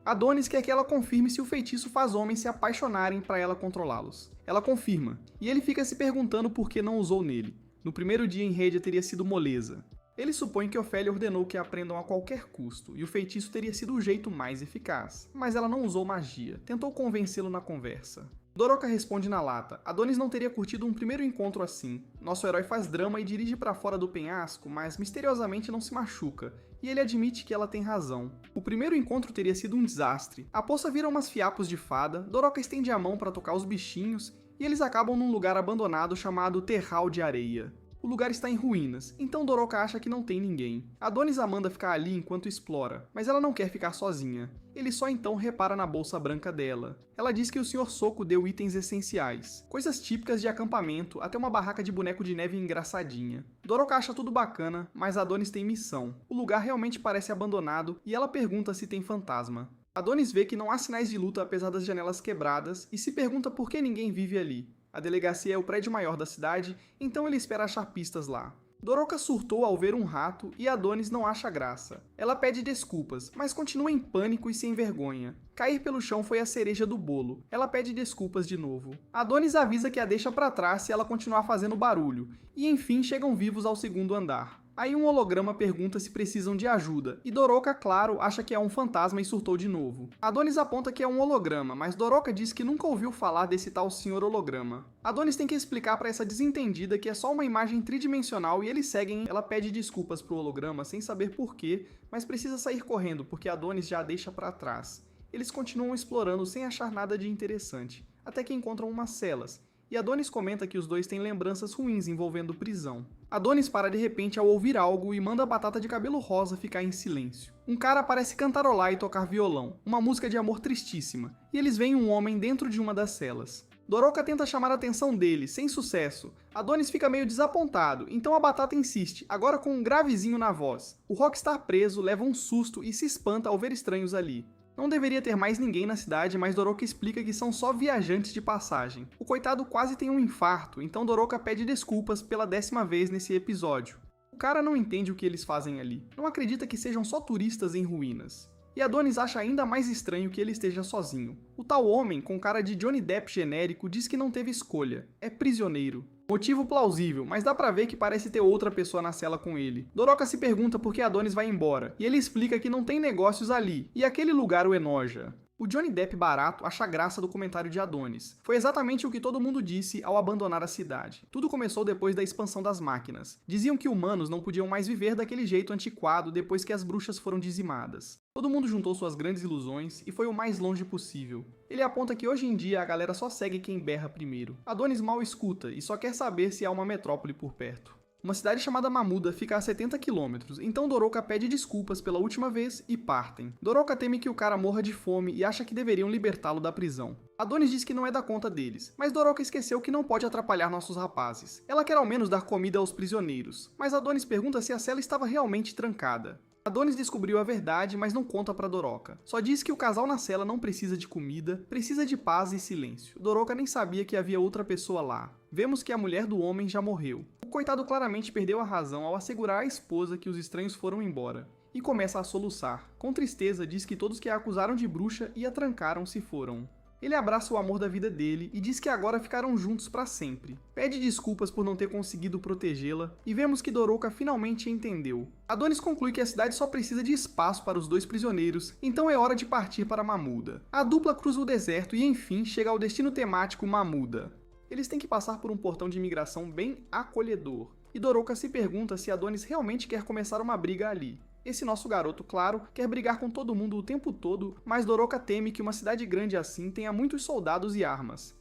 Speaker 1: Adonis quer que ela confirme se o feitiço faz homens se apaixonarem para ela controlá-los. Ela confirma, e ele fica se perguntando por que não usou nele. No primeiro dia em Redia teria sido moleza. Ele supõe que Ofélia ordenou que aprendam a qualquer custo, e o feitiço teria sido o jeito mais eficaz. Mas ela não usou magia, tentou convencê-lo na conversa. Doroka responde na lata. Adonis não teria curtido um primeiro encontro assim. Nosso herói faz drama e dirige pra fora do penhasco, mas misteriosamente não se machuca, e ele admite que ela tem razão. O primeiro encontro teria sido um desastre. A poça vira umas fiapos de fada, Doroka estende a mão pra tocar os bichinhos, e eles acabam num lugar abandonado chamado Terral de Areia. O lugar está em ruínas, então Doroka acha que não tem ninguém. Adonis a manda ficar ali enquanto explora, mas ela não quer ficar sozinha. Ele só então repara na bolsa branca dela. Ela diz que o Sr. Soko deu itens essenciais, coisas típicas de acampamento, até uma barraca de boneco de neve engraçadinha. Doroka acha tudo bacana, mas Adonis tem missão. O lugar realmente parece abandonado e ela pergunta se tem fantasma. Adonis vê que não há sinais de luta apesar das janelas quebradas e se pergunta por que ninguém vive ali. A delegacia é o prédio maior da cidade, então ele espera achar pistas lá. Doroka surtou ao ver um rato e Adonis não acha graça. Ela pede desculpas, mas continua em pânico e sem vergonha. Cair pelo chão foi a cereja do bolo. Ela pede desculpas de novo. Adonis avisa que a deixa pra trás se ela continuar fazendo barulho, e enfim chegam vivos ao segundo andar. Aí um holograma pergunta se precisam de ajuda, e Doroka, claro, acha que é um fantasma e surtou de novo. Adonis aponta que é um holograma, mas Doroka diz que nunca ouviu falar desse tal Sr. Holograma. Adonis tem que explicar pra essa desentendida que é só uma imagem tridimensional e eles seguem. Ela pede desculpas pro holograma sem saber porquê, mas precisa sair correndo porque Adonis já a deixa pra trás. Eles continuam explorando sem achar nada de interessante, até que encontram umas celas. E Adonis comenta que os dois têm lembranças ruins envolvendo prisão. Adonis para de repente ao ouvir algo e manda a batata de cabelo rosa ficar em silêncio. Um cara parece cantarolar e tocar violão, uma música de amor tristíssima, e eles veem um homem dentro de uma das celas. Doroka tenta chamar a atenção dele, sem sucesso. Adonis fica meio desapontado, então a batata insiste, agora com um gravezinho na voz. O rockstar preso leva um susto e se espanta ao ver estranhos ali. Não deveria ter mais ninguém na cidade, mas Doroka explica que são só viajantes de passagem. O coitado quase tem um infarto, então Doroka pede desculpas pela 10ª vez nesse episódio. O cara não entende o que eles fazem ali, não acredita que sejam só turistas em ruínas. E Adonis acha ainda mais estranho que ele esteja sozinho. O tal homem, com cara de Johnny Depp genérico, diz que não teve escolha, é prisioneiro. Motivo plausível, mas dá pra ver que parece ter outra pessoa na cela com ele. Doroka se pergunta por que Adonis vai embora, e ele explica que não tem negócios ali, e aquele lugar o enoja. O Johnny Depp barato acha graça do comentário de Adonis. Foi exatamente o que todo mundo disse ao abandonar a cidade. Tudo começou depois da expansão das máquinas. Diziam que humanos não podiam mais viver daquele jeito antiquado depois que as bruxas foram dizimadas. Todo mundo juntou suas grandes ilusões e foi o mais longe possível. Ele aponta que hoje em dia a galera só segue quem berra primeiro. Adonis mal escuta e só quer saber se há uma metrópole por perto. Uma cidade chamada Mamuda fica a 70 km, então Doroka pede desculpas pela última vez e partem. Doroka teme que o cara morra de fome e acha que deveriam libertá-lo da prisão. Adonis diz que não é da conta deles, mas Doroka esqueceu que não pode atrapalhar nossos rapazes. Ela quer ao menos dar comida aos prisioneiros, mas Adonis pergunta se a cela estava realmente trancada. Adonis descobriu a verdade, mas não conta pra Doroka. Só diz que o casal na cela não precisa de comida, precisa de paz e silêncio. Doroka nem sabia que havia outra pessoa lá. Vemos que a mulher do homem já morreu. O coitado claramente perdeu a razão ao assegurar à esposa que os estranhos foram embora. E começa a soluçar. Com tristeza diz que todos que a acusaram de bruxa e a trancaram se foram. Ele abraça o amor da vida dele e diz que agora ficaram juntos para sempre. Pede desculpas por não ter conseguido protegê-la e vemos que Doroka finalmente entendeu. Adonis conclui que a cidade só precisa de espaço para os dois prisioneiros, então é hora de partir para Mamuda. A dupla cruza o deserto e enfim chega ao destino temático Mamuda. Eles têm que passar por um portão de imigração bem acolhedor. E Doroka se pergunta se Adonis realmente quer começar uma briga ali. Esse nosso garoto, claro, quer brigar com todo mundo o tempo todo, mas Doroka teme que uma cidade grande assim tenha muitos soldados e armas.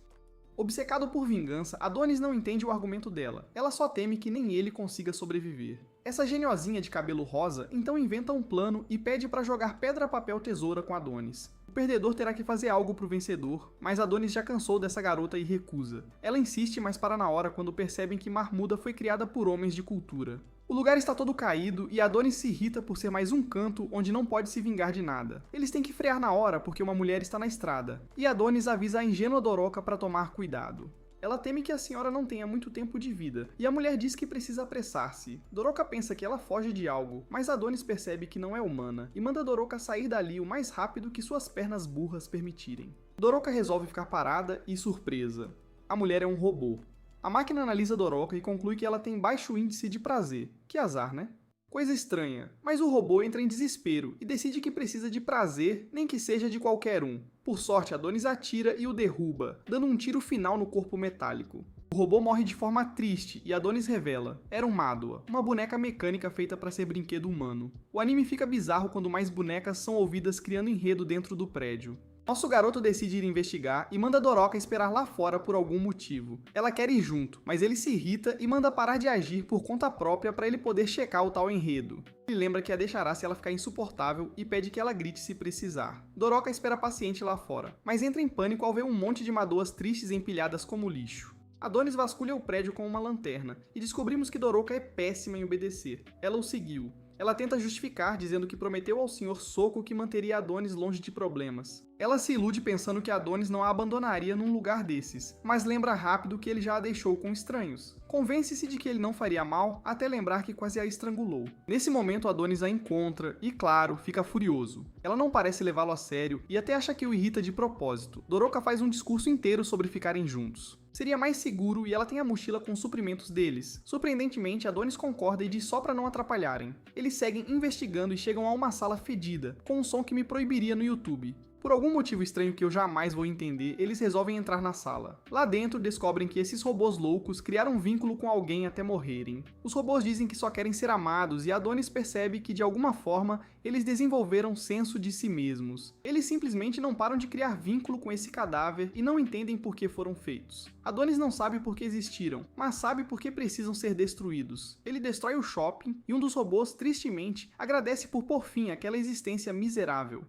Speaker 1: Obcecado por vingança, Adonis não entende o argumento dela. Ela só teme que nem ele consiga sobreviver. Essa geniosinha de cabelo rosa então inventa um plano e pede para jogar pedra, papel, tesoura com Adonis. O perdedor terá que fazer algo pro vencedor, mas Adonis já cansou dessa garota e recusa. Ela insiste, mas para na hora quando percebem que Mamuda foi criada por homens de cultura. O lugar está todo caído e Adonis se irrita por ser mais um canto onde não pode se vingar de nada. Eles têm que frear na hora porque uma mulher está na estrada, e Adonis avisa a ingênua Doroka para tomar cuidado. Ela teme que a senhora não tenha muito tempo de vida, e a mulher diz que precisa apressar-se. Doroka pensa que ela foge de algo, mas Adonis percebe que não é humana, e manda Doroka sair dali o mais rápido que suas pernas burras permitirem. Doroka resolve ficar parada e surpresa. A mulher é um robô. A máquina analisa Doroka e conclui que ela tem baixo índice de prazer. Que azar, né? Coisa estranha, mas o robô entra em desespero e decide que precisa de prazer, nem que seja de qualquer um. Por sorte, Adonis atira e o derruba, dando um tiro final no corpo metálico. O robô morre de forma triste e Adonis revela: era um Madoa, uma boneca mecânica feita para ser brinquedo humano. O anime fica bizarro quando mais bonecas são ouvidas criando enredo dentro do prédio. Nosso garoto decide ir investigar e manda Doroka esperar lá fora por algum motivo. Ela quer ir junto, mas ele se irrita e manda parar de agir por conta própria para ele poder checar o tal enredo. Ele lembra que a deixará se ela ficar insuportável e pede que ela grite se precisar. Doroka espera paciente lá fora, mas entra em pânico ao ver um monte de Madoas tristes empilhadas como lixo. Adonis vasculha o prédio com uma lanterna e descobrimos que Doroka é péssima em obedecer. Ela o seguiu. Ela tenta justificar, dizendo que prometeu ao Sr. Soco que manteria Adonis longe de problemas. Ela se ilude pensando que Adonis não a abandonaria num lugar desses, mas lembra rápido que ele já a deixou com estranhos. Convence-se de que ele não faria mal, até lembrar que quase a estrangulou. Nesse momento, Adonis a encontra e, claro, fica furioso. Ela não parece levá-lo a sério e até acha que o irrita de propósito. Doroka faz um discurso inteiro sobre ficarem juntos. Seria mais seguro e ela tem a mochila com os suprimentos deles. Surpreendentemente, Adonis concorda e diz só pra não atrapalharem. Eles seguem investigando e chegam a uma sala fedida, com um som que me proibiria no YouTube. Por algum motivo estranho que eu jamais vou entender, eles resolvem entrar na sala. Lá dentro, descobrem que esses robôs loucos criaram um vínculo com alguém até morrerem. Os robôs dizem que só querem ser amados e Adonis percebe que, de alguma forma, eles desenvolveram senso de si mesmos. Eles simplesmente não param de criar vínculo com esse cadáver e não entendem por que foram feitos. Adonis não sabe por que existiram, mas sabe por que precisam ser destruídos. Ele destrói o shopping e um dos robôs, tristemente, agradece por pôr fim àquela existência miserável.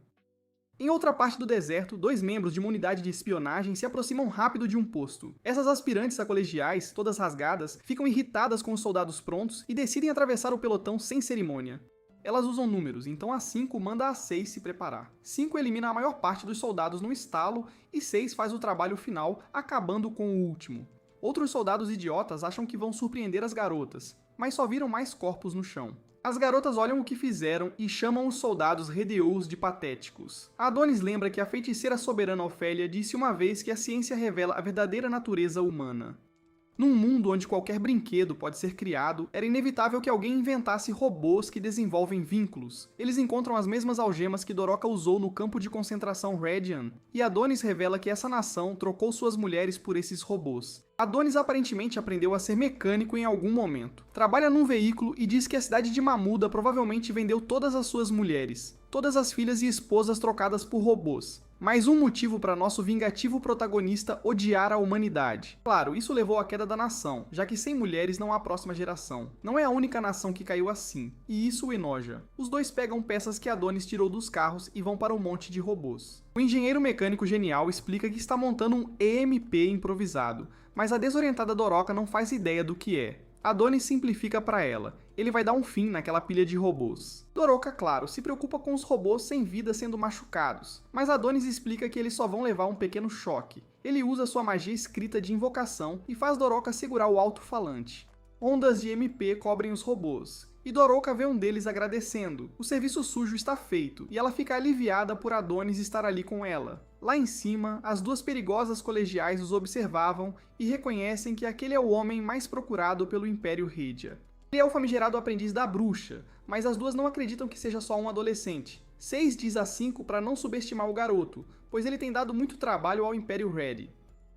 Speaker 1: Em outra parte do deserto, dois membros de uma unidade de espionagem se aproximam rápido de um posto. Essas aspirantes a colegiais, todas rasgadas, ficam irritadas com os soldados prontos e decidem atravessar o pelotão sem cerimônia. Elas usam números, então a 5 manda a 6 se preparar. 5 elimina a maior parte dos soldados no estalo e 6 faz o trabalho final, acabando com o último. Outros soldados idiotas acham que vão surpreender as garotas, mas só viram mais corpos no chão. As garotas olham o que fizeram e chamam os soldados redeus de patéticos. Adonis lembra que a feiticeira soberana Ofélia disse uma vez que a ciência revela a verdadeira natureza humana. Num mundo onde qualquer brinquedo pode ser criado, era inevitável que alguém inventasse robôs que desenvolvem vínculos. Eles encontram as mesmas algemas que Doroka usou no campo de concentração Redian, e Adonis revela que essa nação trocou suas mulheres por esses robôs. Adonis aparentemente aprendeu a ser mecânico em algum momento. Trabalha num veículo e diz que a cidade de Mamuda provavelmente vendeu todas as suas mulheres, todas as filhas e esposas trocadas por robôs. Mais um motivo para nosso vingativo protagonista odiar a humanidade. Claro, isso levou à queda da nação, já que sem mulheres não há próxima geração. Não é a única nação que caiu assim, e isso o enoja. Os dois pegam peças que Adonis tirou dos carros e vão para um monte de robôs. O engenheiro mecânico genial explica que está montando um EMP improvisado, mas a desorientada Doroka não faz ideia do que é. Adonis simplifica para ela. Ele vai dar um fim naquela pilha de robôs. Doroka, claro, se preocupa com os robôs sem vida sendo machucados, mas Adonis explica que eles só vão levar um pequeno choque. Ele usa sua magia escrita de invocação e faz Doroka segurar o alto-falante. Ondas de MP cobrem os robôs, e Doroka vê um deles agradecendo. O serviço sujo está feito, e ela fica aliviada por Adonis estar ali com ela. Lá em cima, as duas perigosas colegiais os observavam e reconhecem que aquele é o homem mais procurado pelo Império Redia. Ele é o famigerado aprendiz da bruxa, mas as duas não acreditam que seja só um adolescente. 6 diz a 5 para não subestimar o garoto, pois ele tem dado muito trabalho ao Império Red.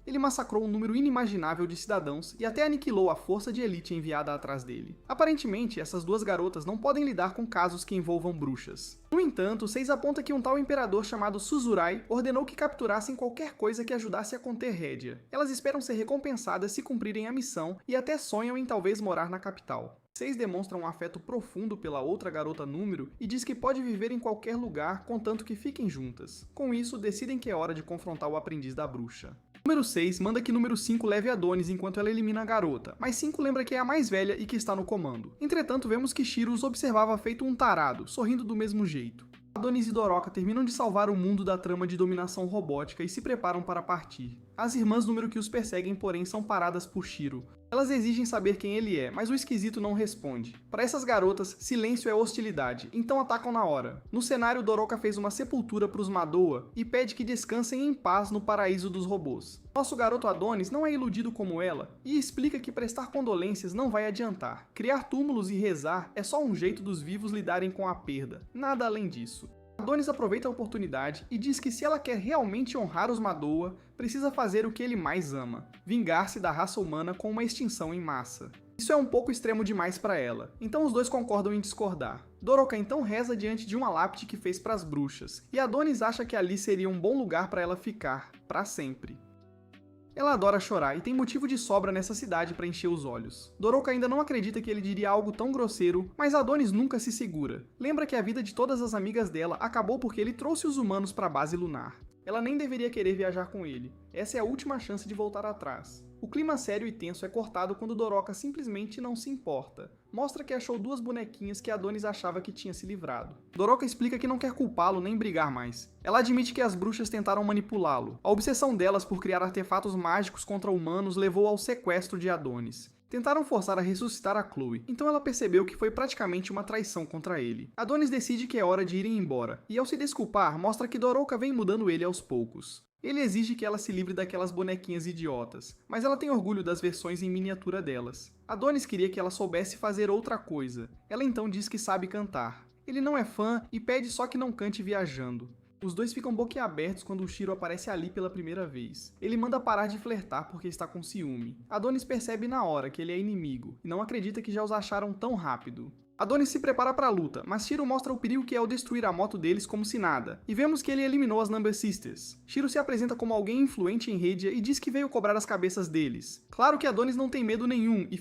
Speaker 1: Ele massacrou um número inimaginável de cidadãos e até aniquilou a força de elite enviada atrás dele. Aparentemente, essas duas garotas não podem lidar com casos que envolvam bruxas. No entanto, 6 aponta que um tal imperador chamado Suzurai ordenou que capturassem qualquer coisa que ajudasse a conter Redia. Elas esperam ser recompensadas se cumprirem a missão e até sonham em talvez morar na capital. 6 demonstra um afeto profundo pela outra garota número e diz que pode viver em qualquer lugar contanto que fiquem juntas. Com isso, decidem que é hora de confrontar o aprendiz da bruxa. Número 6 manda que número 5 leve Adonis enquanto ela elimina a garota, mas 5 lembra que é a mais velha e que está no comando. Entretanto, vemos que Shiro os observava feito um tarado, sorrindo do mesmo jeito. Adonis e Doroka terminam de salvar o mundo da trama de dominação robótica e se preparam para partir. As irmãs número que os perseguem, porém, são paradas por Shiro. Elas exigem saber quem ele é, mas o esquisito não responde. Para essas garotas, silêncio é hostilidade, então atacam na hora. No cenário, Doroka fez uma sepultura para os Madoa e pede que descansem em paz no paraíso dos robôs. Nosso garoto Adonis não é iludido como ela e explica que prestar condolências não vai adiantar. Criar túmulos e rezar é só um jeito dos vivos lidarem com a perda, nada além disso. Adonis aproveita a oportunidade e diz que se ela quer realmente honrar os Madoa, precisa fazer o que ele mais ama, vingar-se da raça humana com uma extinção em massa. Isso é um pouco extremo demais para ela, então os dois concordam em discordar. Doroka então reza diante de uma lápide que fez para as bruxas, e Adonis acha que ali seria um bom lugar para ela ficar, para sempre. Ela adora chorar e tem motivo de sobra nessa cidade para encher os olhos. Doroka ainda não acredita que ele diria algo tão grosseiro, mas Adonis nunca se segura. Lembra que a vida de todas as amigas dela acabou porque ele trouxe os humanos para a base lunar. Ela nem deveria querer viajar com ele. Essa é a última chance de voltar atrás. O clima sério e tenso é cortado quando Doroka simplesmente não se importa. Mostra que achou duas bonequinhas que Adonis achava que tinha se livrado. Doroka explica que não quer culpá-lo nem brigar mais. Ela admite que as bruxas tentaram manipulá-lo. A obsessão delas por criar artefatos mágicos contra humanos levou ao sequestro de Adonis. Tentaram forçar a ressuscitar a Chloe, então ela percebeu que foi praticamente uma traição contra ele. Adonis decide que é hora de irem embora, e ao se desculpar, mostra que Doroka vem mudando ele aos poucos. Ele exige que ela se livre daquelas bonequinhas idiotas, mas ela tem orgulho das versões em miniatura delas. Adonis queria que ela soubesse fazer outra coisa. Ela então diz que sabe cantar. Ele não é fã e pede só que não cante viajando. Os dois ficam boquiabertos quando o Shiro aparece ali pela primeira vez. Ele manda parar de flertar porque está com ciúme. Adonis percebe na hora que ele é inimigo e não acredita que já os acharam tão rápido. Adonis se prepara para a luta, mas Shiro mostra o perigo que é ao destruir a moto deles como se nada, e vemos que ele eliminou as Number Sisters. Shiro se apresenta como alguém influente em Hedia e diz que veio cobrar as cabeças deles. Claro que Adonis não tem medo nenhum e